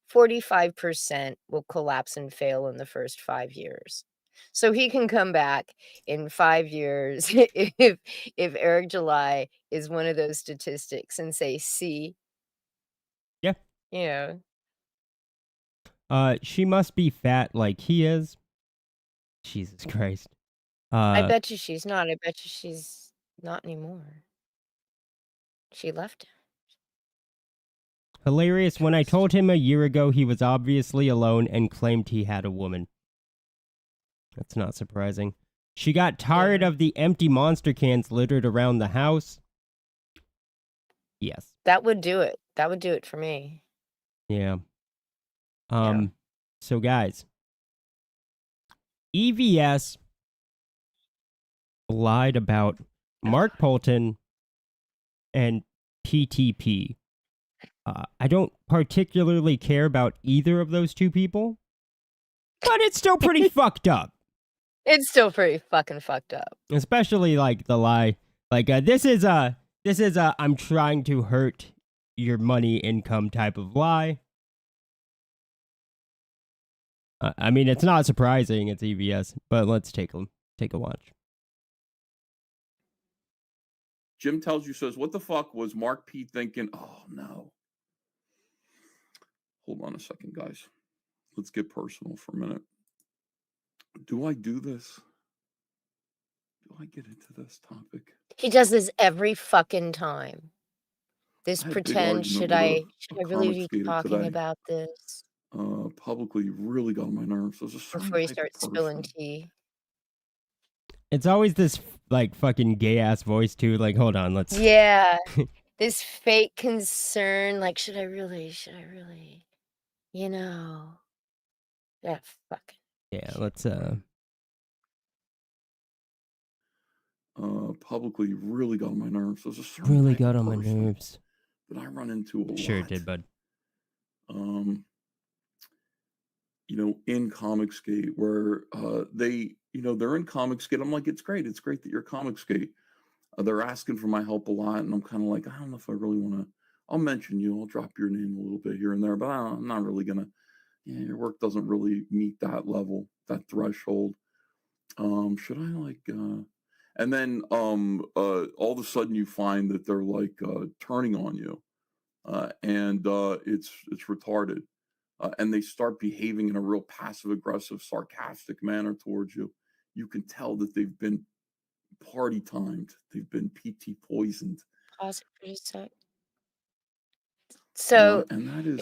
45% will collapse and fail in the first 5 years. So he can come back in 5 years if Eric July is one of those statistics and say, "See?" Yeah. Yeah. She must be fat like he is. Jesus Christ. I bet you she's not. I bet you she's not anymore. She left him. Hilarious. When I told him a year ago he was obviously alone and claimed he had a woman. That's not surprising. She got tired Yeah. of the empty monster cans littered around the house. Yes. That would do it. That would do it for me. Yeah. Yeah. So guys, EVS lied about Mark Polton and PTP. I don't particularly care about either of those two people, but it's still pretty fucked up. It's still pretty fucking fucked up. Especially like the lie, like this is a I'm trying to hurt your money income type of lie. I mean, it's not surprising it's EVS, but let's take a watch. Jim tells you, says, what the fuck was Mark P thinking? Oh, no. Hold on a second, guys. Let's get personal for a minute. Do I do this? Do I get into this topic? He does this every fucking time. This I had a big pretend, argument should with I a really comic be skater talking today. about this Publicly really got on my nerves. There's a certain before he type of starts spilling person. tea? It's always this like fucking gay ass voice too. Like, hold on, let's. Yeah. This fake concern, like, should I really, you know? That fucking Yeah, let's. Publicly really got on my nerves. There's a certain Really type got of on my person nerves. that I run into a Sure lot. did, bud. In Comic Skate, where they, they're in Comic Skate. I'm like, it's great that you're Comic Skate. They're asking for my help a lot, and I'm kind of like, I don't know if I really want to. I'll mention you. I'll drop your name a little bit here and there, but I'm not really gonna. Yeah, your work doesn't really meet that level, that threshold. Should I like? And then all of a sudden you find that they're like turning on you, and it's retarded. And they start behaving in a real passive aggressive, sarcastic manner towards you. You can tell that they've been party timed. They've been PT poisoned. pause it for a sec. So And that is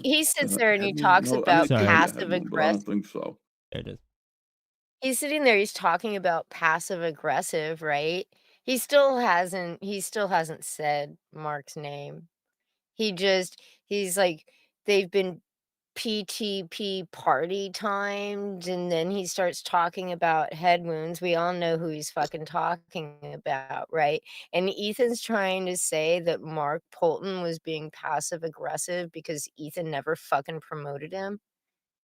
he sits there and he talks no, about Sorry. passive but I aggressive. don't think so. There it is. He's sitting there, he's talking about passive aggressive, right? He still hasn't said Mark's name. He's like, they've been PTP party timed, and then he starts talking about head wounds. We all know who he's fucking talking about, right? And Ethan's trying to say that Mark Polton was being passive aggressive because Ethan never fucking promoted him,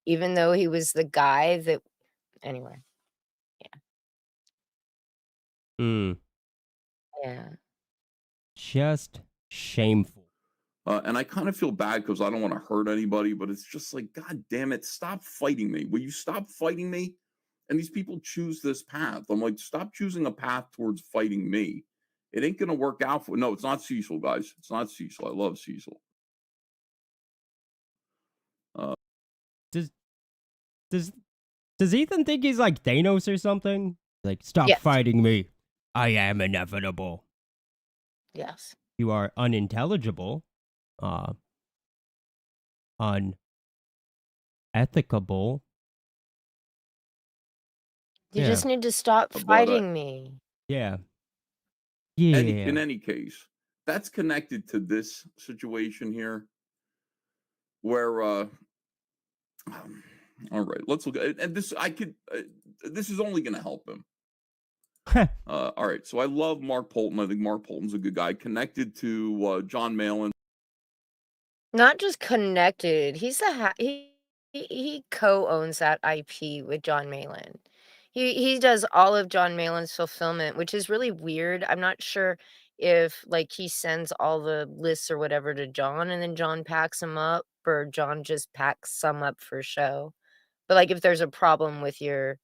even though he was the guy that anyway. Yeah. Just shameful. And I kind of feel bad because I don't want to hurt anybody, but it's just like, God damn it, stop fighting me. Will you stop fighting me? And these people choose this path. I'm like, stop choosing a path towards fighting me. It ain't going to work out for. No, it's not Cecil, guys. It's not Cecil. I love Cecil. Does Ethan think he's like Thanos or something? Like, stop Yes. fighting me. I am inevitable. Yes. You are unintelligible, unethicable. You Yeah, just need to stop But fighting me. yeah, in yeah. any case, that's connected to this situation here, where all right, let's look at and this. I could. This is only going to help him. All right, so I love Mark Polton. I think Mark Polton's a good guy. Connected to Jon Malin. Not just connected. He's he co-owns that IP with Jon Malin. He does all of Jon Malin's fulfillment, which is really weird. I'm not sure if like he sends all the lists or whatever to Jon and then Jon packs them up, or Jon just packs some up for show. But like if there's a problem with your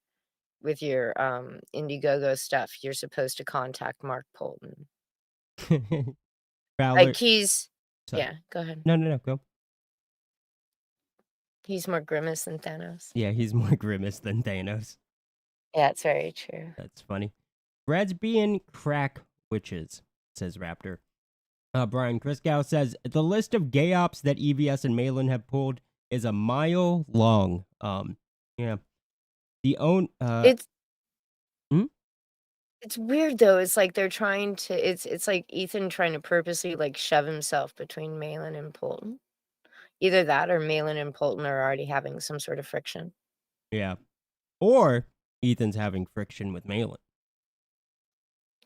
Indiegogo stuff, you're supposed to contact Mark Polton. Fowler. Like he's Sorry. yeah, go ahead. No, go. He's more grimace than Thanos. Yeah, he's more grimace than Thanos. Yeah, it's very true. That's funny. Brad's being crack witches, says Raptor. Brian Chriskow says the list of gay ops that EVS and Malin have pulled is a mile long. Yeah. It's it's weird though. It's like they're trying to it's like Ethan trying to purposely like shove himself between Malin and Polton. Either that or Malin and Polton are already having some sort of friction. Yeah. Or Ethan's having friction with Malin.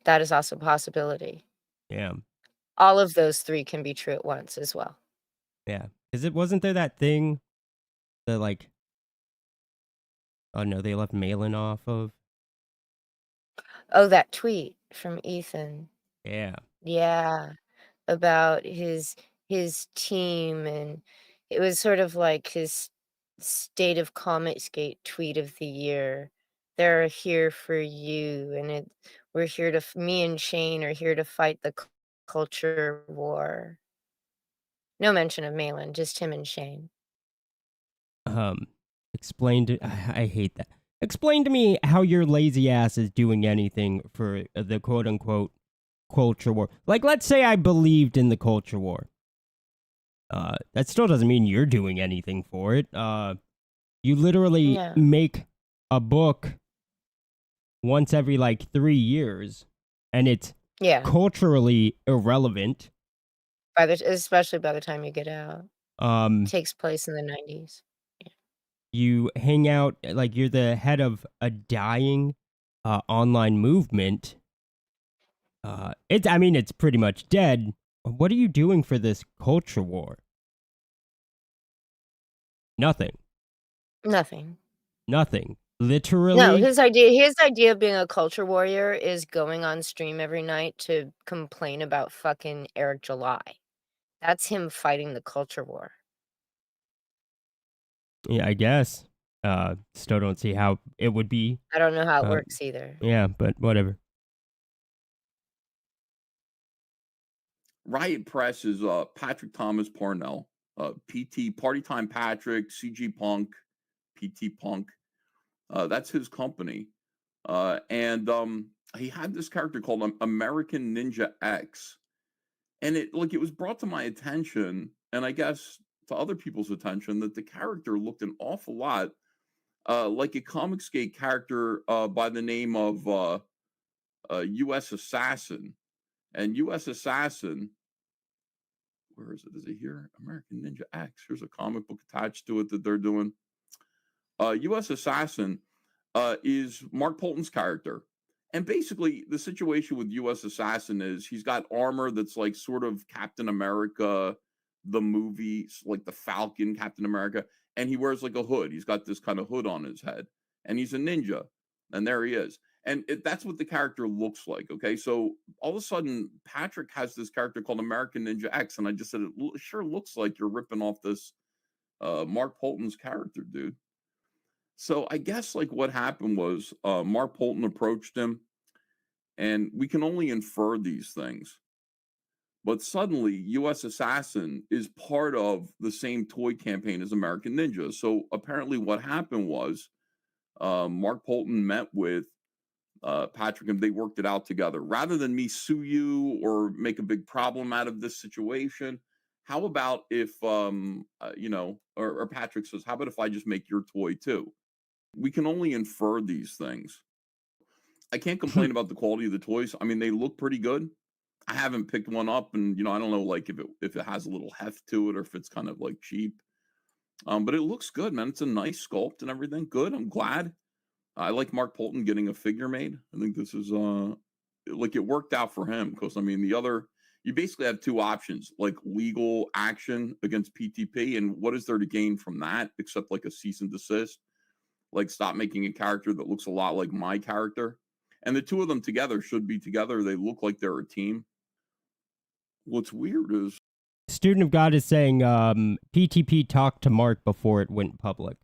That is also a possibility. Yeah. All of those three can be true at once as well. Yeah. Because it wasn't there that thing that like, oh no, they left Malin off of. Oh, that tweet from Ethan. Yeah. Yeah. About his team, and it was sort of like his state of Comicsgate tweet of the year. They're here for you, and we're here to me and Shane are here to fight the culture war. No mention of Malin, just him and Shane. Explain to I hate that. Explain to me how your lazy ass is doing anything for the quote unquote culture war. Like, let's say I believed in the culture war. That still doesn't mean you're doing anything for it. You literally Yeah. make a book once every like 3 years, and it's Yeah. culturally irrelevant. Especially by the time you get out. It takes place in the 90s. You hang out like you're the head of a dying online movement. It's pretty much dead. What are you doing for this culture war? Nothing. Nothing. Literally. No, his idea of being a culture warrior is going on stream every night to complain about fucking Eric July. That's him fighting the culture war. Yeah, I guess. Still don't see how it would be. I don't know how it works either. Yeah, but whatever. Riot Press is Patrick Thomas Parnell, PT Party Time Patrick, CG Punk, PT Punk. That's his company, and he had this character called American Ninja X, and it was brought to my attention, and I guess to other people's attention, that the character looked an awful lot like a Comicsgate character by the name of U.S. Assassin. And U.S. Assassin, where is it? Is it here? American Ninja X. Here's a comic book attached to it that they're doing. U.S. Assassin is Mark Polton's character. And basically, the situation with U.S. Assassin is he's got armor that's like sort of Captain America, the movie, like the Falcon, Captain America. And he wears like a hood. He's got this kind of hood on his head. And he's a ninja. And there he is. And that's what the character looks like, okay? So all of a sudden, Patrick has this character called American Ninja X, and I just said, it sure looks like you're ripping off this Mark Polton's character, dude. So I guess like what happened was Mark Polton approached him, and we can only infer these things. But suddenly, U.S. Assassin is part of the same toy campaign as American Ninja. So apparently what happened was Mark Polton met with Patrick, and they worked it out together. Rather than me sue you or make a big problem out of this situation, how about if, you know, or Patrick says, how about if I just make your toy too? We can only infer these things. I can't complain about the quality of the toys. I mean, they look pretty good. I haven't picked one up, and you know, I don't know, like if it has a little heft to it or if it's kind of like cheap. But it looks good, man. It's a nice sculpt and everything. Good. I'm glad. I like Mark Polton getting a figure made. I think this is like it worked out for him because I mean the other you basically have two options, like legal action against PTP, and what is there to gain from that except like a cease and desist? Like stop making a character that looks a lot like my character. And the two of them together should be together. They look like they're a team. What's weird is Student of God is saying PTP talked to Mark before it went public.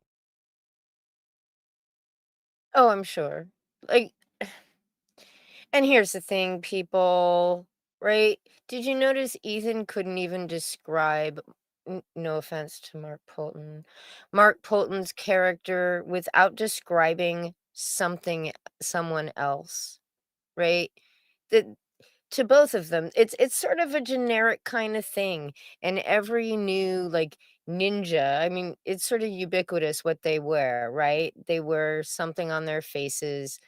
Oh, I'm sure. Like, and here's the thing, people, right? Did you notice Ethan couldn't even describe, no offense to Mark Polton's character without describing someone else, right? That to both of them, it's sort of a generic kind of thing. And every new like ninja, I mean, it's sort of ubiquitous what they wear, right? They wear something on their faces.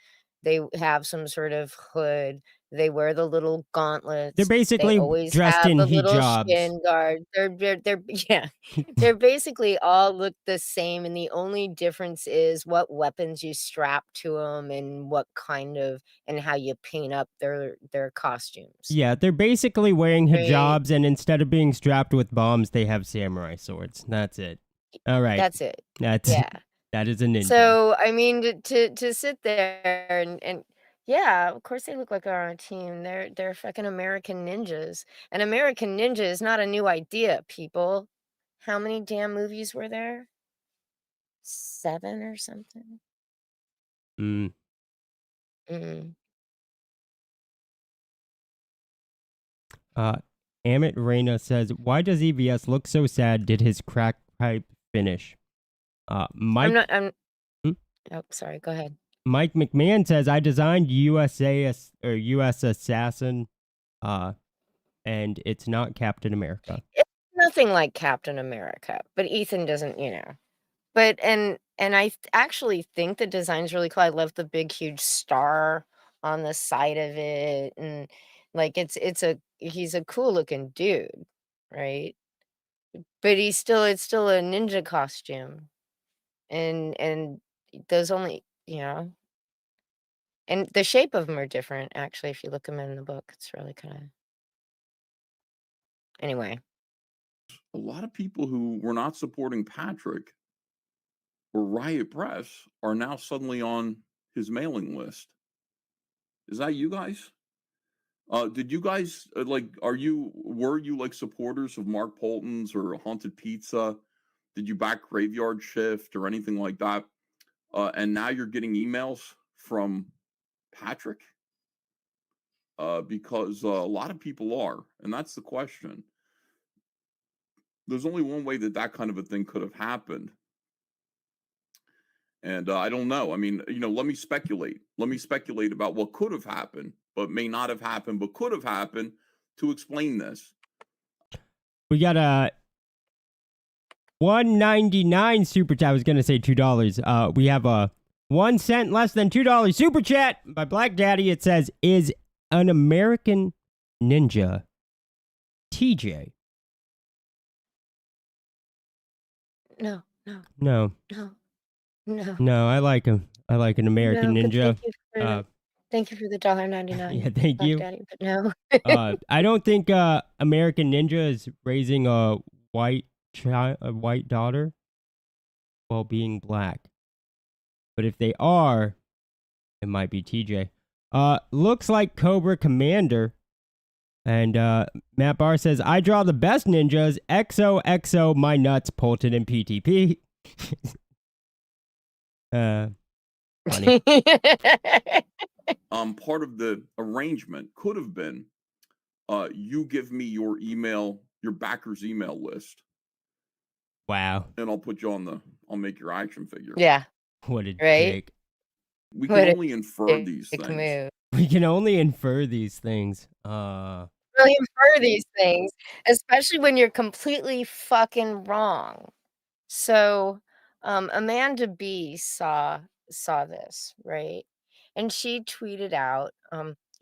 They have some sort of hood. They wear the little They're gauntlets. They basically always dressed have in the little hijabs. shin guard. They're yeah. They're basically all look the same, and the only difference is what weapons you strap to them and what kind of and how you paint up their costumes, Yeah, they're basically wearing right? hijabs, and instead of being strapped with bombs, they have samurai swords. That's it. All right, That's it. that's Yeah. that is a ninja. So, I mean, to sit there and yeah, of course they look like they're on a team. They're fucking American ninjas. And American Ninja is not a new idea, people. How many damn movies were there? 7 or something? Mm. Mm. Amit Reina says, "Why does EVS look so sad? Did his crack pipe finish?" Mike. I'm Hmm? Oh, sorry, go ahead. Mike McMahon says, "I designed US Assassin, and it's not Captain America." It's nothing like Captain America, but Ethan doesn't, you know. But and I actually think the design's really cool. I love the big huge star on the side of it, and like he's a cool looking dude, right? But it's still a ninja costume. And those only, you know, and the shape of them are different actually if you look them in the book. It's really kind of anyway. a lot of people who were not supporting Patrick or Riot Press are now suddenly on his mailing list. Is that you guys? Did you guys like? Were you like supporters of Mark Polton's or Haunted Pizza? Did you back Graveyard Shift or anything like that? And now you're getting emails from Patrick because a lot of people are, and that's the question. There's only one way that kind of a thing could have happened. And I don't know. I mean, you know, let me speculate. Let me speculate about what could have happened, but may not have happened, but could have happened to explain this. We got a $1.99 super chat. I was gonna say $2. We have a 1 cent less than $2 super chat by Black Daddy. It says, "Is an American Ninja TJ?" No, no, No, no, no. no. I like him. I like an American No, but Ninja. thank you for the $1.99. Yeah, thank Black you. Daddy, but no. I don't think American Ninja is raising a white daughter while being black. But if they are, it might be TJ. Looks like Cobra Commander. And Matt Barr says, "I draw the best ninjas. XOXO, my nuts, Polton and PTP." Funny. Part of the arrangement could have been you give me your backers email list. Wow. And I'll put you on I'll make your action figure. Yeah. What a Right? dick. We What can a only infer these dick things. move. We can only infer these things. Really infer these things, especially when you're completely fucking wrong. So, Amanda B saw this, right? And she tweeted out,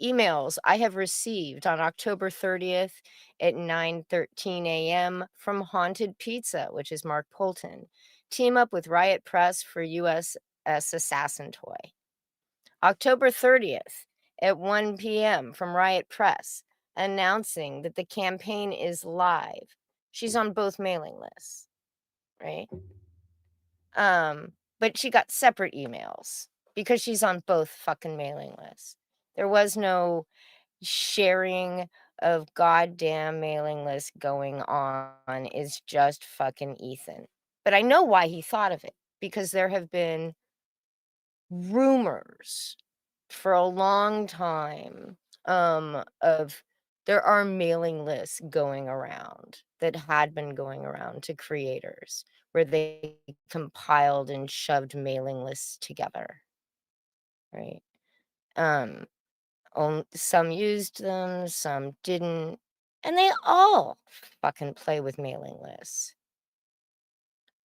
emails I have received on October 30th at 9:13 a.m. from Haunted Pizza, which is Mark Polton. Team up with Riot Press for USS Assassin Toy. October 30th at 1 p.m. from Riot Press, announcing that the campaign is live. She's on both mailing lists, right? But she got separate emails because she's on both fucking mailing lists. There was no sharing of goddamn mailing lists going on. It's just fucking Ethan. But I know why he thought of it, because there have been rumors for a long time of there are mailing lists going around that had been going around to creators where they compiled and shoved mailing lists together, right? Some used them, some didn't, and they all fucking play with mailing lists.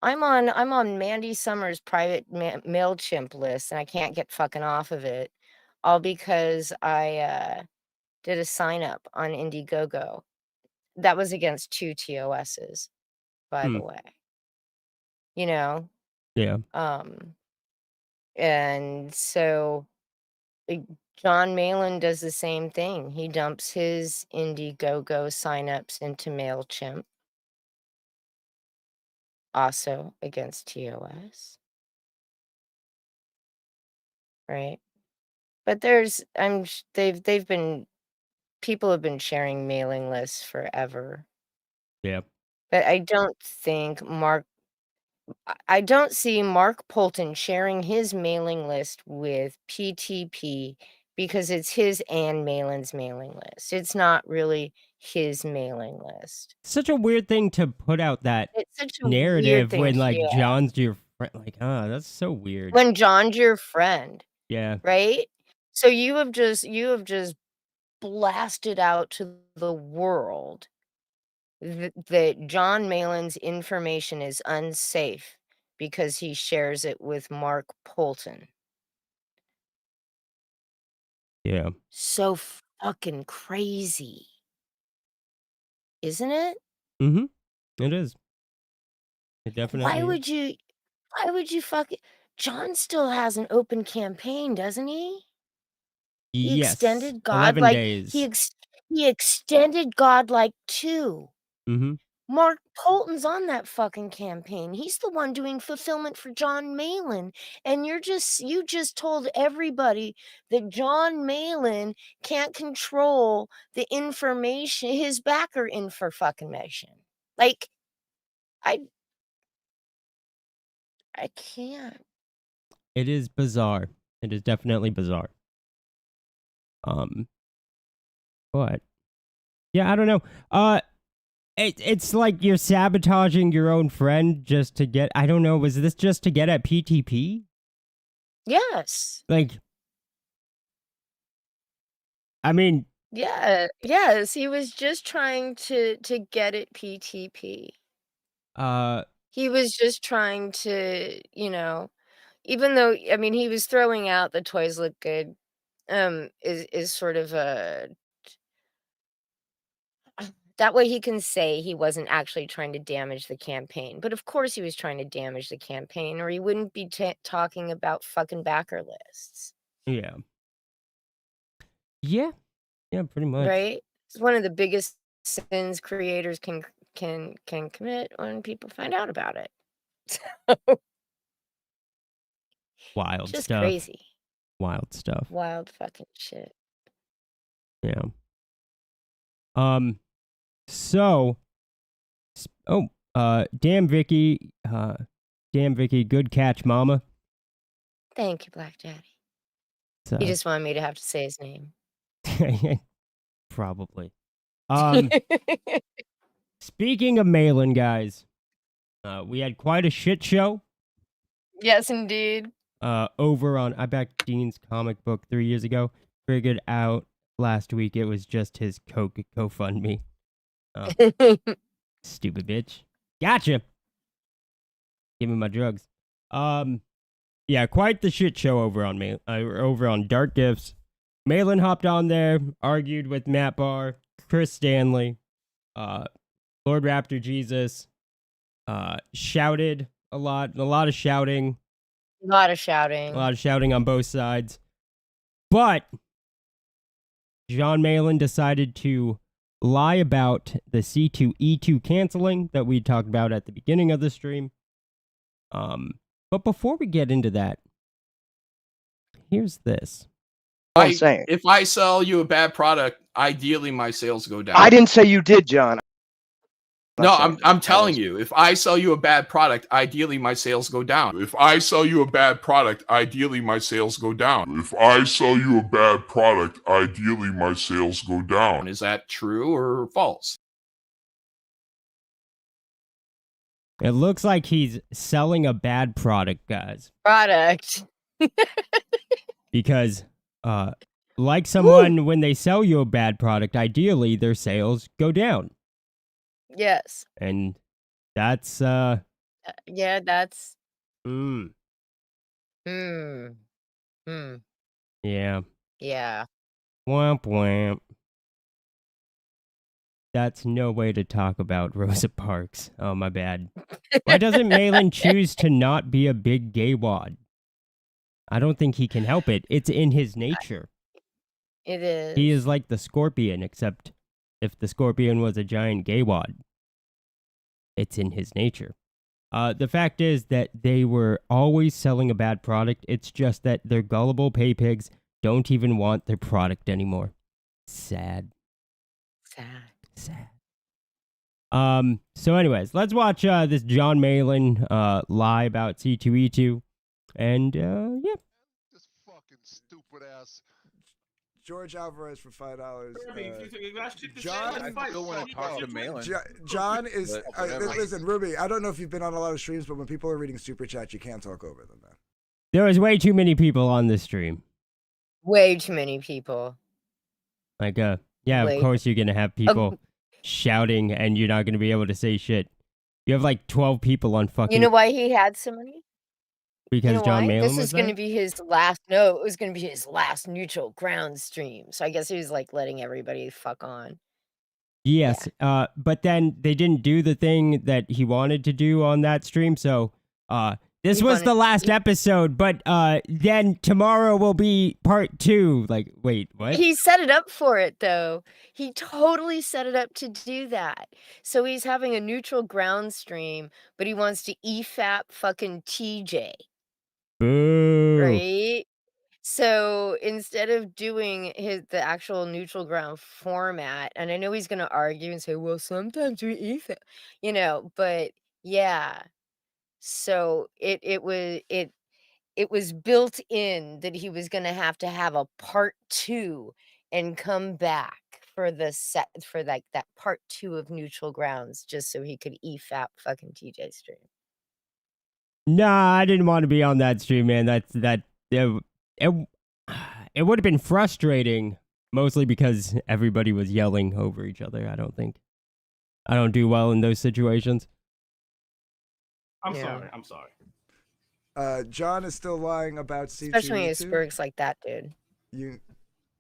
I'm on Mandy Summers' private MailChimp list, and I can't get fucking off of it, all because I did a sign up on Indiegogo. That was against 2 TOSs, by the way. You know? Yeah. And so Jon Malin does the same thing. He dumps his Indiegogo signups into MailChimp, also against TOS. Right? But they've been people have been sharing mailing lists forever. Yeah. But I don't see Mark Polton sharing his mailing list with PTP because it's his and Malin's mailing list. It's not really his mailing list. Such a weird thing to put out that It's such a weird narrative thing when to like do. John's your friend. Like, that's so weird. When John's your friend, Yeah. right? So you have just blasted out to the world that Jon Malin's information is unsafe because he shares it with Mark Polton. Yeah. So fucking crazy. Isn't it? Mm-hmm. It is. It definitely Why is. would you fucking John still has an open campaign, doesn't he? He Yes. extended 11 Godlike. days. He extended Godlike 2. Mm-hmm. Mark Polton's on that fucking campaign. He's the one doing fulfillment for Jon Malin. And you just told everybody that Jon Malin can't control the information, his backer information. Like, I can't. It is bizarre. It is definitely bizarre. But yeah, I don't know. It's like you're sabotaging your own friend just to get. I don't know. Was this just to get at PTP? Yes. Like, I mean, Yeah. Yes. He was just trying to get at PTP. He was just trying to, even though, I mean, he was throwing out the toys look good, is sort of a that way he can say he wasn't actually trying to damage the campaign. But of course he was trying to damage the campaign, or he wouldn't be talking about fucking backer lists. yeah. Yeah. Yeah, pretty much. Right? It's one of the biggest sins creators can commit when people find out about it. So, Wild just stuff. crazy. Wild stuff. Wild fucking shit. Yeah. So, damn Vicky, good catch, mama. Thank you, Black Daddy. So, He just wanted me to have to say his name. probably. Speaking of Malin, guys, we had quite a shit show. Yes, indeed. over on, I backed Dean's comic book 3 years ago. Figured out last week it was just his Coke GoFundMe. Oh, stupid bitch. Gotcha. Give me my drugs. Yeah, quite the shit show over on me. Over on Dark Gifts. Malin hopped on there, argued with Matt Barr, Chris Stanley, Lord Raptor Jesus, shouted a lot of shouting. A lot of A shouting. lot of shouting on both sides. But Jon Malin decided to lie about the C2E2 canceling that we talked about at the beginning of the stream. But before we get into that, here's this. I'm saying. If I sell you a bad product, ideally my sales go down. I didn't say you did, John. No, I'm telling you, if I sell you a bad product, ideally my sales go down. If I sell you a bad product, ideally my sales go down. If I sell you a bad product, ideally my sales go down. Is that true or false? It looks like he's selling a bad product, guys. Product. Because, like someone, when they sell you a bad product, ideally their sales go down. Yes. And that's, Yeah, that's. yeah. Yeah. Womp womp. That's no way to talk about Rosa Parks. Oh, my bad. Why doesn't Malin choose to not be a big gay wad? I don't think he can help it. It's in his nature. It is. He is like the scorpion, except if the scorpion was a giant gay wad. It's in his nature. The fact is that they were always selling a bad product. It's just that their gullible pay pigs don't even want their product anymore. Sad. So anyways, let's watch this Jon Malin lie about C2E2. And yeah. This fucking stupid ass. George Alvarez for $5. John, I still want to talk to Malin. John is. whatever. Listen, Ruby. I don't know if you've been on a lot of streams, but when people are reading super chats, you can't talk over them, man. There was way too many people on this stream. Way too many people. Like, yeah, Wait. of course you're gonna have people shouting and you're not gonna be able to say shit. You have like 12 people on fucking. You know why he had so many? Because You know Jon why? Malin This was is going to there? be his last. No, it was going to be his last neutral ground stream. So I guess he was like letting everybody fuck on. Yes, but then they didn't do the thing that he wanted to do on that stream, so this He was the wanted- last episode, but then tomorrow will be part 2. Like, wait, what? He set it up for it though. He totally set it up to do that. So he's having a neutral ground stream, but he wants to EFAP fucking TJ, Boo. right? So instead of doing the actual neutral ground format, and I know he's gonna argue and say, well, sometimes we EFAP, but yeah. So it was built in that he was gonna have to have a part 2 and come back for like that part 2 of neutral grounds just so he could EFAP fucking TJ stream. Nah, I didn't want to be on that stream, man. It would have been frustrating, mostly because everybody was yelling over each other. I don't do well in those situations. I'm Yeah. sorry. John is still lying about C2E2. Especially when he spurks like that, dude.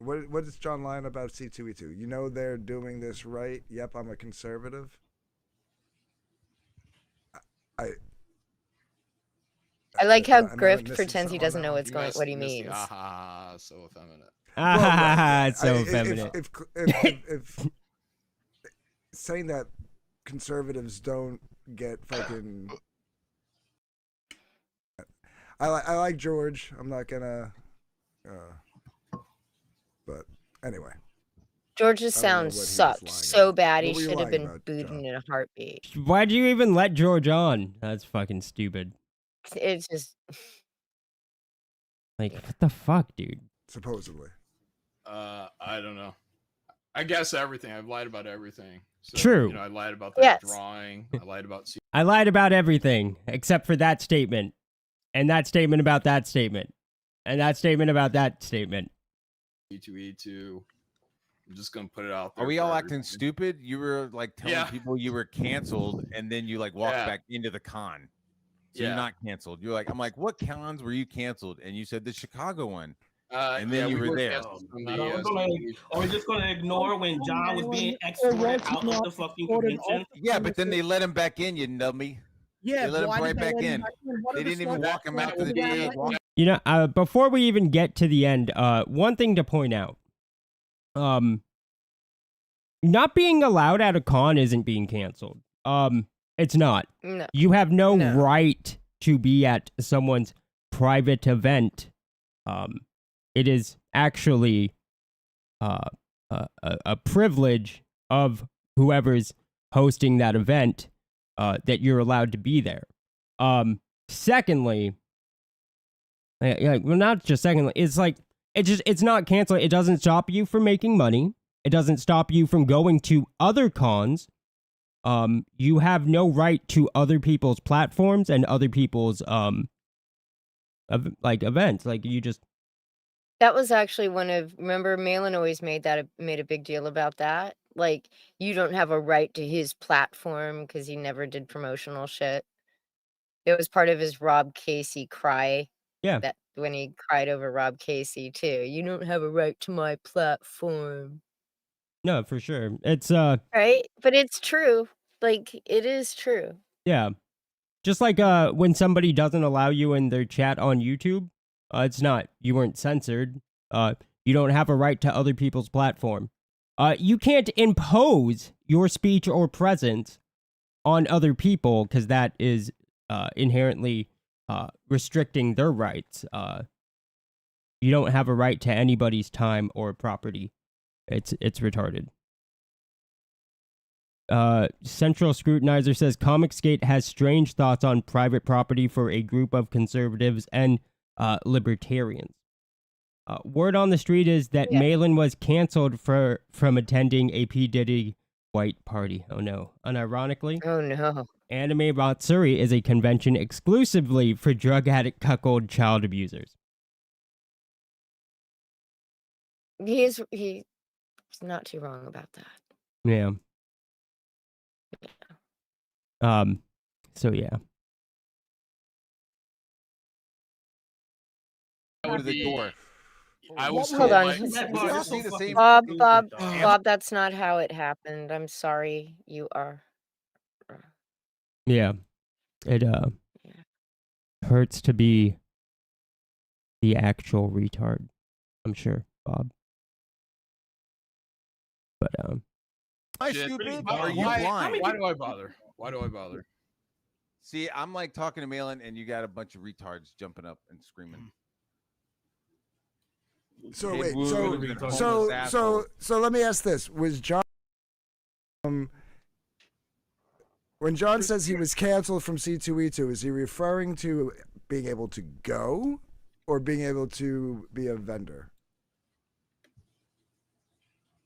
What is John lying about C2E2? You know they're doing this right. Yep, I'm a conservative. I like how I know I'm Grift missing pretends he something on doesn't that know one. what he Missed the means. ah, so effeminate. Ah, it's so feminine. If saying that conservatives don't get fucking, I like George. I'm not gonna, but anyway. George's I don't know sound what he was sucked lying so about. bad he What were you should have lying been about, booted John? in a heartbeat. Why'd you even let George on? That's fucking stupid. It's just Like, what the fuck, dude? Supposedly. I don't know. I guess everything. I've lied about everything. So, True. I lied about that Yes. drawing. I lied about. I lied about everything except for that statement. and that statement about that statement, and that statement about that statement. E2E2. I'm just gonna put it out there. Are we all for acting everybody. stupid? You were like telling Yeah. people you were canceled, and then you like walked Yeah. back into the con. So Yeah. you're not canceled. You're like, I'm like, what cons were you canceled? And you said the Chicago one. And then yeah, you we were there. canceled from Are the, we just gonna ignore when John was being escorted out of the fucking convention? Yeah, but then they let him back in, you dummy. Yeah, They let him why right did they back let him in. back in? What They are the didn't even steps walk him that out to the would have DA. let him- You know, before we even get to the end, one thing to point out. Not being allowed at a con isn't being canceled. It's not. No. You have no No. right to be at someone's private event. It is actually a privilege of whoever's hosting that event that you're allowed to be there. Secondly, well, not just secondly, it's like it's not canceling. It doesn't stop you from making money. It doesn't stop you from going to other cons. You have no right to other people's platforms and other people's events. Like you just. That was actually remember Malin always made a big deal about that. Like, you don't have a right to his platform because he never did promotional shit. It was part of his Rob Casey cry. Yeah. That when he cried over Rob Casey too. You don't have a right to my platform. No, for sure. It's Right? But it's true. Like, it is true. yeah. Just like when somebody doesn't allow you in their chat on YouTube, it's not. You weren't censored. You don't have a right to other people's platform. You can't impose your speech or presence on other people because that is inherently restricting their rights. You don't have a right to anybody's time or property. It's retarded. Central Scrutinizer says Comicsgate has strange thoughts on private property for a group of conservatives and libertarians. Word on the street is that Malin was canceled from attending a P. Diddy white party. Oh no. Unironically, Oh no. Anime Matsuri is a convention exclusively for drug addict, cuckold, child abusers. He's not too wrong about that. Yeah. So yeah. Go to the door. I was Hold told on. by- We all see the same. Bob, that's not how it happened. I'm sorry. You are. Yeah. It hurts to be the actual retard. I'm sure, Bob. But Am I Shit. stupid? Why- Are you why- blind? Why do I bother? Why do I bother? See, I'm like talking to Malin, and you got a bunch of retards jumping up and screaming. So Hey, wait, woo, so what are we talking so about, so asshole? so let me ask this: Was John, when John says he was canceled from C2E2, is he referring to being able to go, or being able to be a vendor?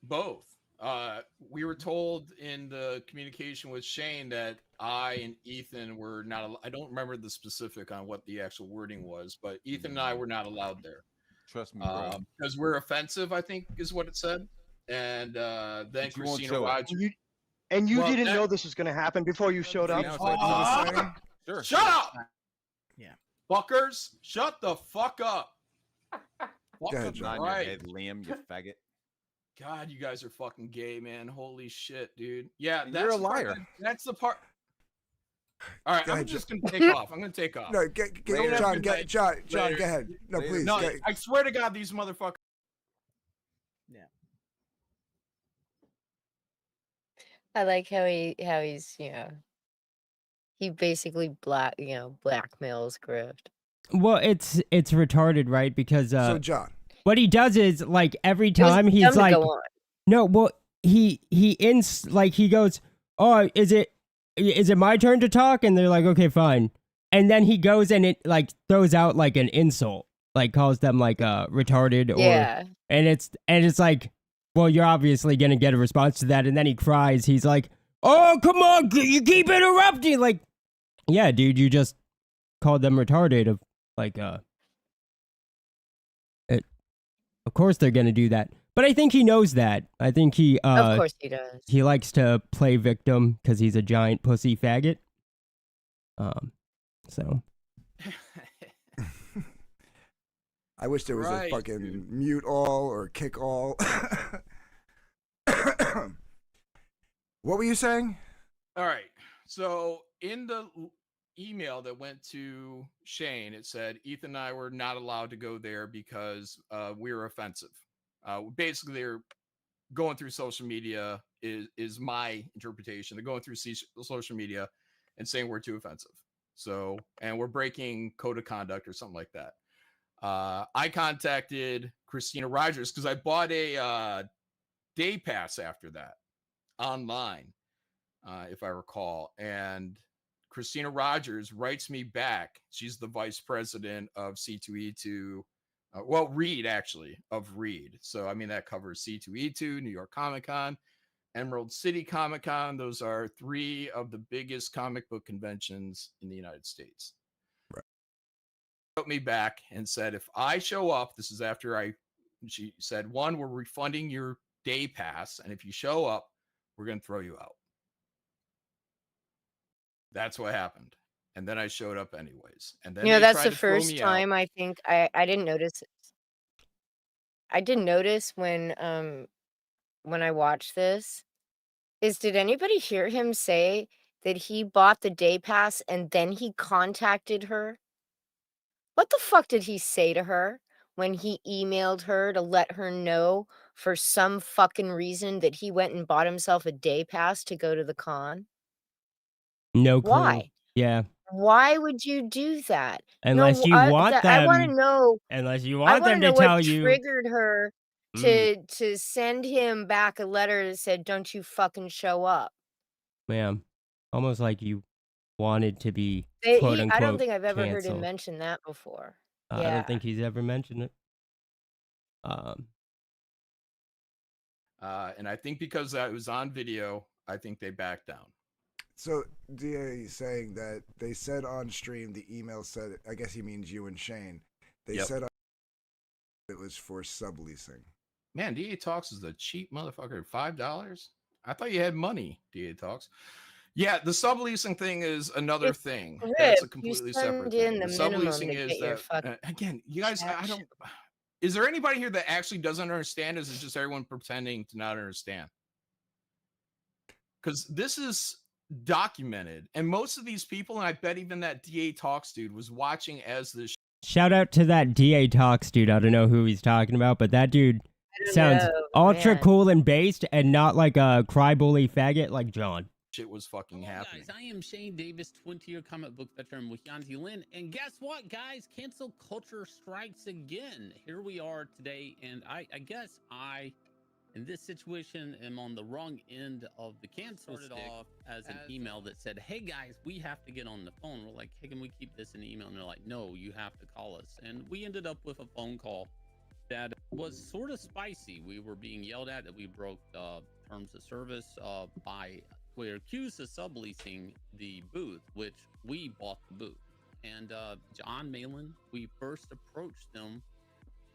Both. We were told in the communication with Shane that I and Ethan were not. I don't remember the specific on what the actual wording was, but Ethan and I were not allowed there. Trust me, bro. Because we're offensive, I think is what it said. And then But you won't Christina show it. Rogers. And you Well, didn't that- know this was going to happen before you showed up? See, now it's like you were saying? Sure. Shut up! Yeah. Fuckers, shut the fuck up. Go ahead, John. Nod your Right. head, Liam, you faggot. God, you guys are fucking gay, man. Holy shit, dude. Yeah, And that's you're a the part liar. that's the part. All right, Go I'm ahead, just John. gonna take off. I'm gonna take off. No, Later. John, John, Later. go ahead. No, Later. please. No, go- I swear to God, these motherfuckers. I like how he's, he basically blackmails Grift. well, it's retarded, right? Because so John, what he does is like every It was time dumb he's to like, go on. no, well, he goes, oh, is it my turn to talk? And they're like, okay, fine. And then he goes and it like throws out like an insult, like calls them like retarded or Yeah. and it's like, well, you're obviously gonna get a response to that. And then he cries. He's like, oh, come on, you keep interrupting. Like, yeah, dude, you just called them retarded Like, of course they're gonna do that. But I think he knows that. I think Of course he does. he likes to play victim because he's a giant pussy faggot. So. I wish there was a fucking mute all or kick all. What were you saying? All right. So in the email that went to Shane, it said Ethan and I were not allowed to go there because we were offensive. Basically, they're going through social media is my interpretation. They're going through social media and saying we're too offensive. So, and we're breaking code of conduct or something like that. I contacted Christina Rogers because I bought a day pass after that online, if I recall. And Christina Rogers writes me back. She's the vice president of C2E2. Reed, actually, of Reed. So, I mean, that covers C2E2, New York Comic Con, Emerald City Comic Con. Those are 3 of the biggest comic book conventions in the United States. Right. She wrote me back and said, if I show up, this is after she said, 1, we're refunding your day pass. And if you show up, we're going to throw you out. That's what happened. And then I showed up anyways. And then that's the first time I think I didn't notice. I didn't notice when I watched this. Did anybody hear him say that he bought the day pass and then he contacted her? What the fuck did he say to her when he emailed her to let her know for some fucking reason that he went and bought himself a day pass to go to the con? No clue. Why? Yeah. Why would you do that? Unless you want them. I want to know. Unless you I want want them to to know tell what you. triggered her to send him back a letter that said, "Don't you fucking show up." Ma'am, almost like you wanted to be quote unquote I don't think I've ever heard him canceled. mention that before. I don't think he's ever mentioned it. And I think because that was on video, I think they backed down. So DA is saying that they said on stream, the email said, I guess he means you and Shane. They said it was for subleasing. Man, DA Talks is a cheap motherfucker. $5? I thought you had money, DA Talks. Yeah, the subleasing thing is another thing. That's a completely separate thing. The subleasing is that, again, you guys, is there anybody here that actually doesn't understand? Is it just everyone pretending to not understand? Because this is documented, and most of these people, and I bet even that DA Talks dude was watching as this. Shout out to that DA Talks dude. I don't know who he's talking about, but that dude sounds ultra cool and based and not like a crybaby faggot like John. Shit was fucking happening. Guys, I am Shane Davis, 20-year comic book veteran with Yanzi Lin, and guess what, guys? Cancel culture strikes again. Here we are today, and I guess in this situation, am on the wrong end of the cancel stick. Started off as an email that said, hey guys, we have to get on the phone. We're like, hey, can we keep this in email? And they're like, no, you have to call us. And we ended up with a phone call that was sort of spicy. We were being yelled at that we broke terms of service we're accused of subleasing the booth, which we bought the booth. And Jon Malin, we first approached them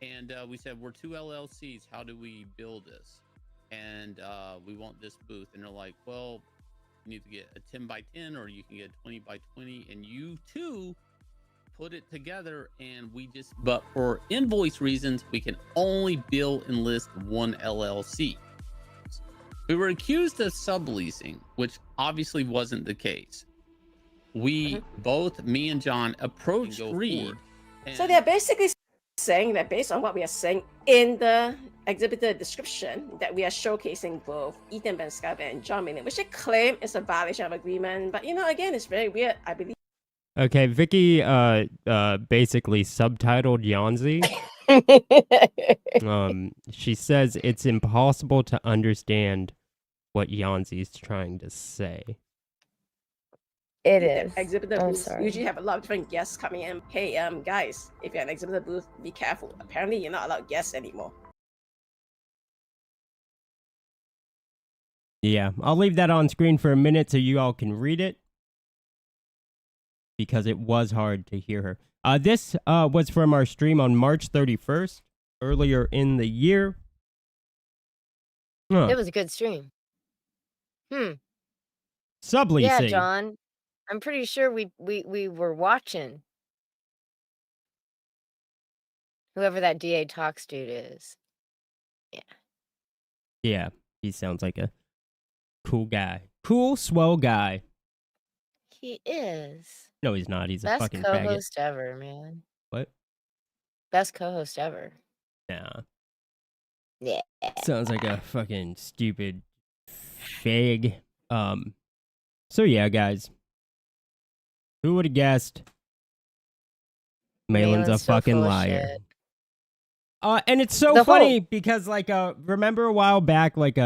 and we said, we're 2 LLCs. How do we build this? And we want this booth. And they're like, well, you need to get a 10 by 10 or you can get 20 by 20. And you two put it together. And but for invoice reasons, we can only bill and list 1 LLC. We were accused of subleasing, which obviously wasn't the case. We both, me and John, approached Reed. So they're basically saying that based on what we are saying in the exhibitor description, that we are showcasing both Ethan Ben Sciver and Jon Malin, which they claim is a violation of agreement. But again, it's very weird, I believe. Okay, Vicky basically subtitled Yanzi. She says it's impossible to understand what Yanzi's trying to say. It is. Exhibitor booths usually have a lot of different guests coming in. Hey, guys, if you're an exhibitor booth, be careful. Apparently, you're not allowed guests anymore. Yeah, I'll leave that on screen for a minute so you all can read it. Because it was hard to hear her. This was from our stream on March 31st, earlier in the year. It was a good stream. Yeah, Subleasing. John. I'm pretty sure we were watching. Whoever that DA Talks dude is. Yeah. Yeah, he sounds like a cool guy. Cool, swell guy. He is. No, he's not. He's a Best fucking faggot. co-host ever, man. What? Best co-host ever. Nah. Yeah. Sounds like a fucking stupid fag. So yeah, guys. Who would have guessed? Malin's a so fucking full of liar. shit. And it's so The funny whole- because like remember a while back like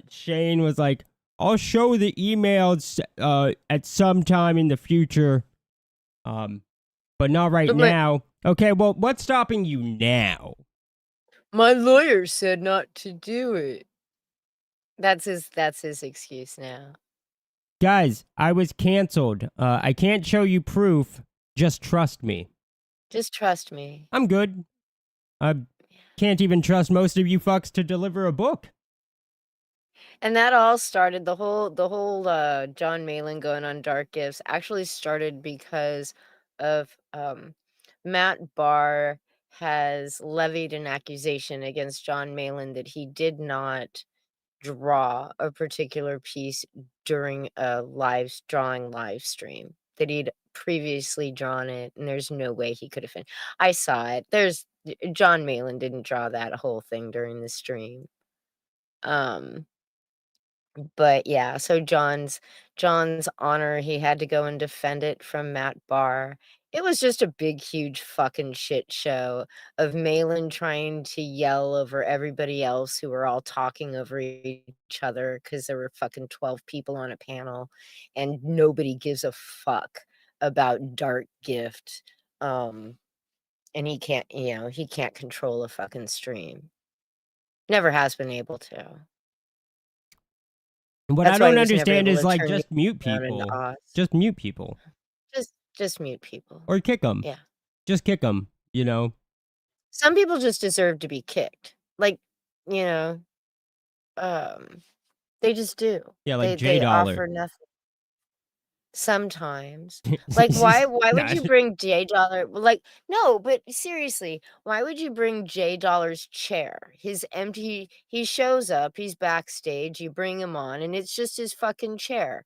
Shane was like, I'll show the emails at some time in the future. But not right But now. Okay, well, what's stopping you now? My lawyer said not to do it. That's his excuse now. Guys, I was canceled. I can't show you proof. Just trust me. Just trust me. I'm good. I can't even trust most of you fucks to deliver a book. And that all started the whole Jon Malin going on Dark Gifts actually started because of Matt Barr has levied an accusation against Jon Malin that he did not draw a particular piece during a drawing live stream, that he'd previously drawn it, and there's no way he could have I saw it. Jon Malin didn't draw that whole thing during the stream. But yeah, so John's honor, he had to go and defend it from Matt Barr. It was just a big, huge fucking shit show of Malin trying to yell over everybody else who were all talking over each other because there were fucking 12 people on a panel and nobody gives a fuck about Dark Gift. And he can't, he can't control a fucking stream. Never has been able to. What That's I why don't he was never understand able is to like turn just mute down into people. Oz. Just mute people. Just mute people. Or kick them. Yeah. Just kick them, you know? Some people just deserve to be kicked. Like, they just do. Yeah, like They J-Dollar. offer nothing. Sometimes. Like, why would you bring J-Dollar? Like, no, but seriously, why would you bring J-Dollar's chair? His empty, he shows up, he's backstage, you bring him on, and it's just his fucking chair.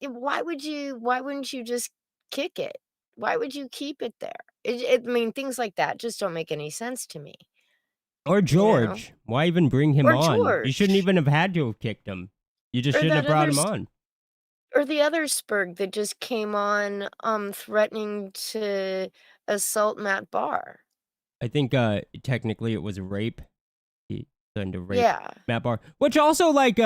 Why wouldn't you just kick it? Why would you keep it there? I mean, things like that just don't make any sense to me. Or George. Why even bring him Or on? You George. shouldn't even have had to have kicked him. You just Or shouldn't have that brought other him on. Or the other Spurg that just came on threatening to assault Matt Barr. I think technically it was rape. He threatened to rape Yeah. Matt Barr. Which also like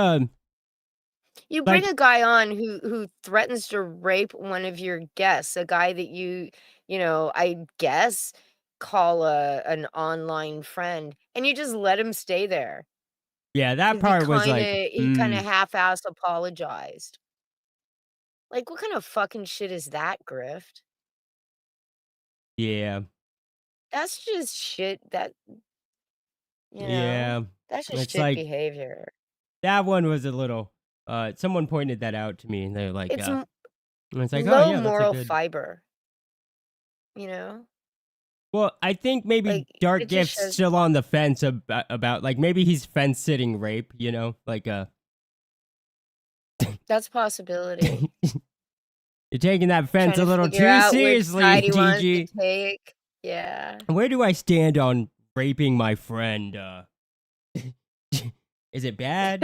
You bring like- a guy on who threatens to rape one of your guests, a guy that I guess call an online friend, and you just let him stay there. yeah, that 'Cause part was like he kind of half-ass apologized. Like, what kind of fucking shit is that, Grift? yeah. That's just shit that, Yeah. that's just It's shit like behavior. that one was a little someone pointed that out to me and they're like It's and it's like, low oh yeah, moral that's a good fiber. Well, I think maybe Like, Dark it just Gift's shows- still on the fence about like maybe he's fence sitting rape, like That's a possibility. you're taking that fence a Trying to little figure too out which seriously, side he wants to TG. take. Yeah. Where do I stand on raping my friend? Is it bad?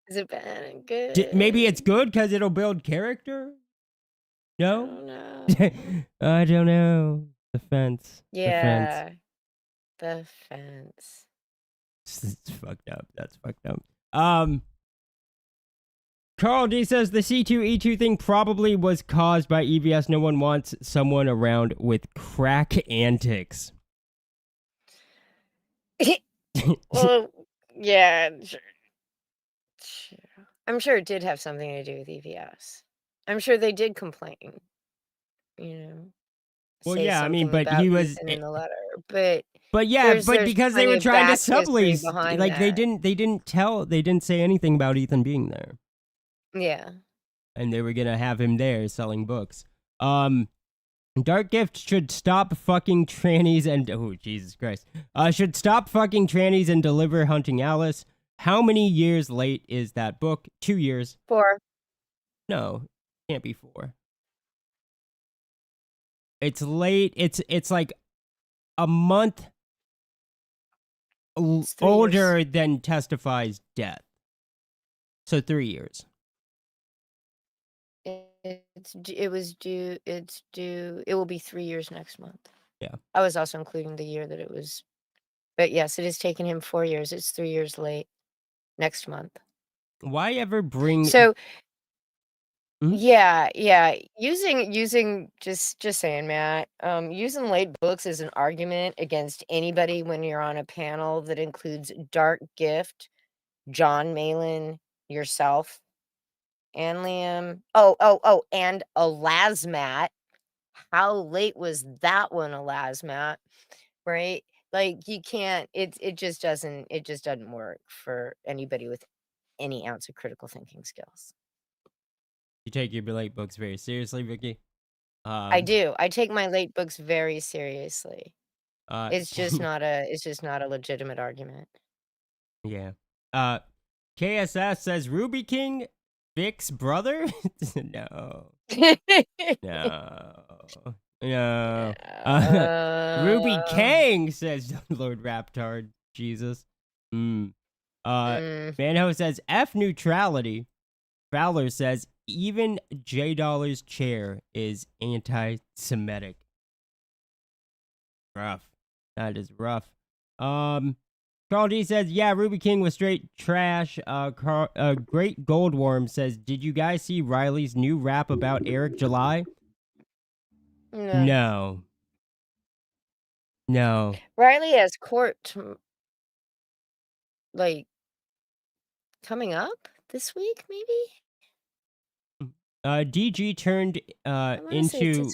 Is it bad and good? Maybe it's good because it'll build character? I No? don't know. I don't know. The fence. Yeah. The fence. It's fucked up. That's fucked up. Carl D says the C2E2 thing probably was caused by EVS. No one wants someone around with crack antics. Well, yeah. Sure. I'm sure it did have something to do with EVS. I'm sure they did complain. Well, say yeah, I mean, something but about he was. Ethan in the letter, but Yeah, but there's because they plenty were of trying to back history sublease, behind like they that. didn't say anything about Ethan being there, Yeah. and they were gonna have him there selling books. Dark Gift should stop fucking trannies and oh Jesus Christ, should stop fucking trannies and deliver Hunting Alice. How many years late is that book? 2 years. 4. No, can't be 4. It's late. It's like a month It's 3 older years. than Testify's death. So 3 years. It was due. It's due. It will be 3 years next month. Yeah. I was also including the year that it was, but yes, it has taken him 4 years. It's 3 years late next month. Why ever bring? So Hmm? yeah. Using just saying, Matt. Using late books as an argument against anybody when you're on a panel that includes Dark Gift, Jon Malin, yourself, and Liam. And a Lazmat. How late was that one, a Lazmat? Right? Like you can't. It just doesn't work for anybody with any ounce of critical thinking skills. You take your late books very seriously, Vicky. I do. I take my late books very seriously. It's just not a legitimate argument. Yeah. KSS says Ruby King, Vic's brother. No. No. Ruby Kang says Lord Raptard. Jesus. Manho says F neutrality. Fowler says even J Dollar's chair is anti-Semitic. Rough. That is rough. Carl D says, yeah, Ruby King was straight trash. Great Goldworm says, did you guys see Riley's new rap about Eric July? No. Riley has court like coming up this week, maybe? DG turned into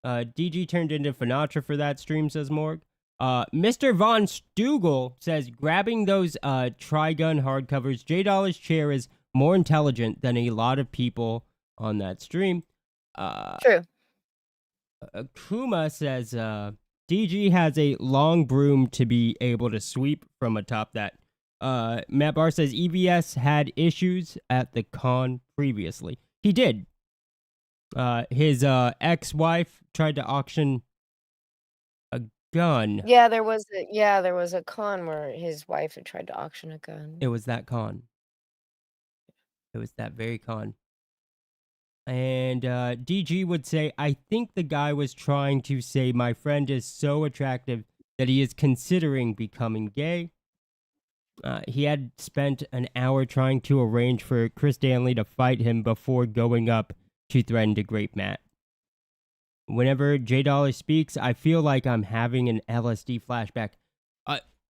DG turned into Finatra for that stream, says Morg. Mr. Von Stugel says, grabbing those Trigun hardcovers, J Dollar's chair is more intelligent than a lot of people on that stream. True. Kuma says, DG has a long broom to be able to sweep from atop that. Matt Barr says, EVS had issues at the con previously. He did. His ex-wife tried to auction a gun. Yeah, there was a con where his wife had tried to auction a gun. It was that con. It was that very con. And DG would say, I think the guy was trying to say my friend is so attractive that he is considering becoming gay. He had spent an hour trying to arrange for Chris Danley to fight him before going up to threaten to grape Matt. Whenever J Dollar speaks, I feel like I'm having an LSD flashback.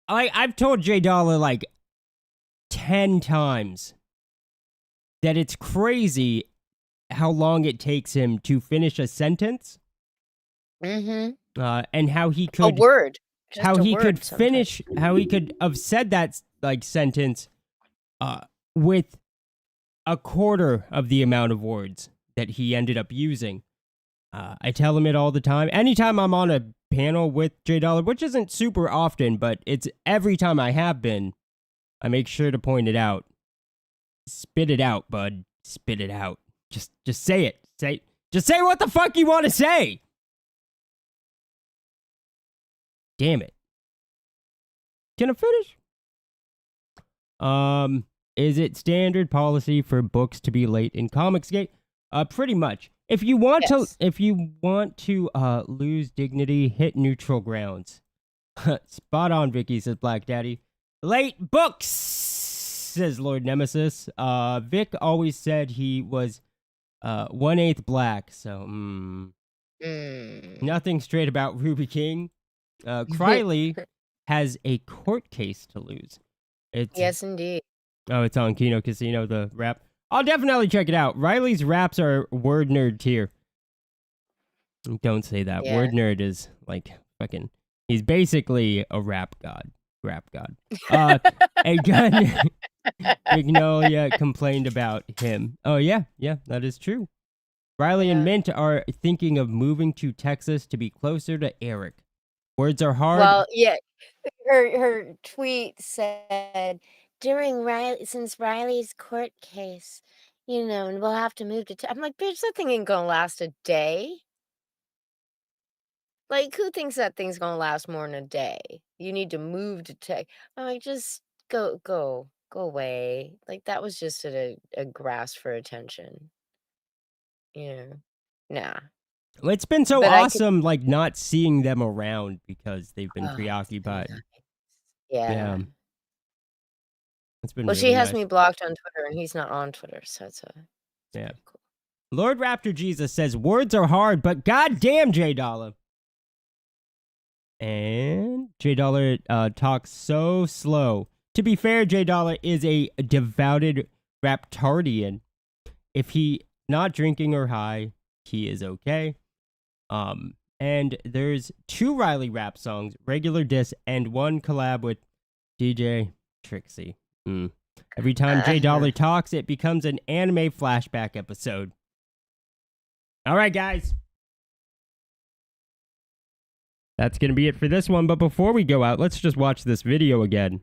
I've told J Dollar like 10 times that it's crazy how long it takes him to finish a sentence. Mm-hmm. And how he could a word. How he could finish. How he could have said that like sentence, with a quarter of the amount of words that he ended up using. I tell him it all the time. Anytime I'm on a panel with J Dollar, which isn't super often, but it's every time I have been, I make sure to point it out. Spit it out, bud. Spit it out. Just say it. Just say what the fuck you want to say. Damn it. Can I finish? Is it standard policy for books to be late in Comicsgate? Pretty much. If you want to lose dignity, hit neutral grounds. Spot on, Vicky, says Black Daddy. Late books, says Lord Nemesis. Vic always said he was 1/8 black, so nothing straight about Ruby King. Criley has a court case to lose. Yes, indeed. Oh, it's on Kino Casino, the rap. I'll definitely check it out. Riley's raps are word nerd tier. Don't say that. Yeah. Word nerd is like fucking. He's basically a rap god. A gun. Magnolia complained about him. Oh yeah, that is true. Riley and Mint are thinking of moving to Texas to be closer to Eric. Words are hard. Well, yeah, her tweet said since Riley's court case, and we'll have to move to. I'm like, bitch, that thing ain't gonna last a day. Like, who thinks that thing's gonna last more than a day? You need to move to Texas. I'm like, just go away. Like, that was just a grasp for attention. Nah. Well, it's been so But I could- awesome, like not seeing them around because they've been preoccupied. Yeah. It's been. Well, really she has nice. me blocked on Twitter, and he's not on Twitter, so it's Yeah. Lord Raptor Jesus says words are hard, but goddamn J Dollar. And J Dollar talks so slow. To be fair, J Dollar is a devoted Raptardian. If he not drinking or high, he is okay. And there's 2 Riley rap songs, regular diss, and 1 collab with DJ Trixie. Every time J Dollar talks, it becomes an anime flashback episode. All right, guys. That's going to be it for this one, but before we go out, let's just watch this video again.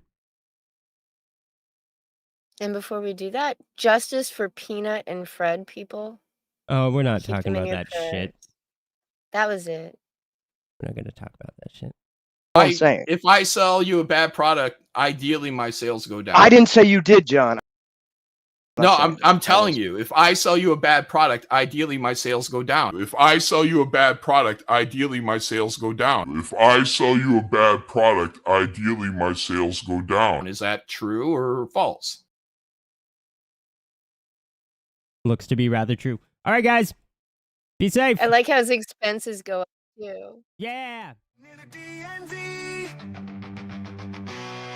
And before we do that, justice for Peanut and Fred, people. Oh, we're not Keep talking them in about your that shit. prayers. That was it. We're not going to talk about that shit. If I sell you a bad product, ideally my sales go down. I didn't say you did, John. No, I'm telling you, if I sell you a bad product, ideally my sales go down. If I sell you a bad product, ideally my sales go down. If I sell you a bad product, ideally my sales go down. Is that true or false? Looks to be rather true. All right, guys. Be safe. I like how his expenses go up, too. Yeah.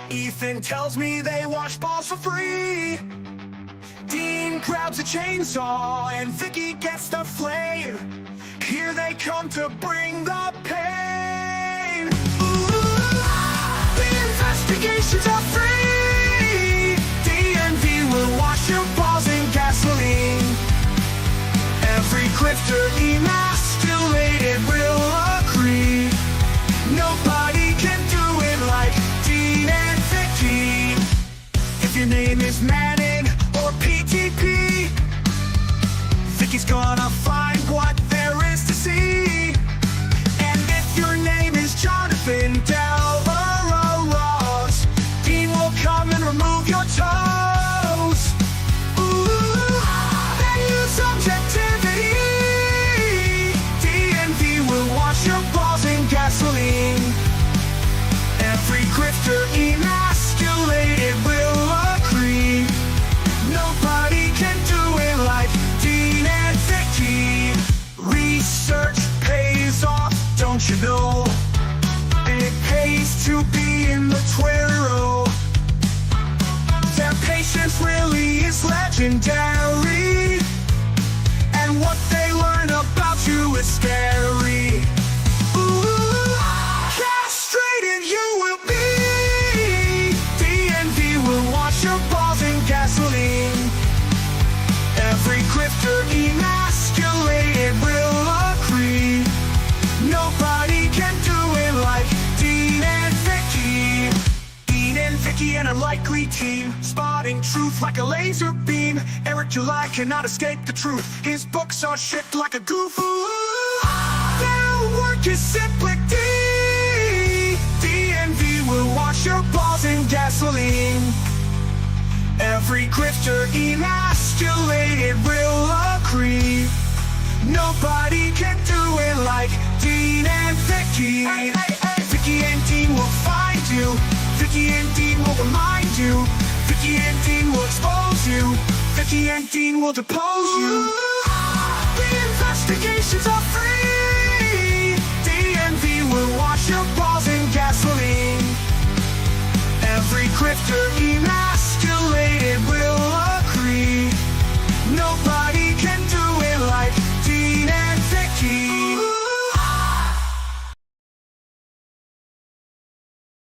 Ethan tells me they wash balls for free. Dean grabs a chainsaw and Vicky gets the flame. Here they come to bring the pain. Ooh, the investigations are free. DMV will wash your balls in gasoline. Every grifter emasculated will agree. Nobody can do it like Dean and Vicky. If your name is Manning or PTP, Vicky's gonna find what there is to see. And if your name is Jonathan Delvaros, Dean will come and remove your toes. Ooh, they use objectivity. DMV will wash your balls in gasoline. Every grifter emasculated will agree. Nobody can do it like Dean and Vicky. Research pays off, don't you know? And it pays to be in the Twitter. Their patience really is legendary. And what they learn about you is scary. Ooh, castrated you will be. DNV will wash your balls in gasoline. Every grifter emasculated will agree. Nobody can do it like Dean and Vicky. Dean and Vicky, an unlikely team, spotting truth like a laser beam. Eric July cannot escape the truth. His books are shit like a goof. Their work is simply D. DNV will wash your balls in gasoline. Every grifter emasculated will agree. Nobody can do it like Dean and Vicky. Vicky and Dean will find you. Vicky and Dean will remind you. Vicky and Dean will expose you. Vicky and Dean will depose you. The investigations are free. DMV will wash your balls in gasoline. Every grifter emasculated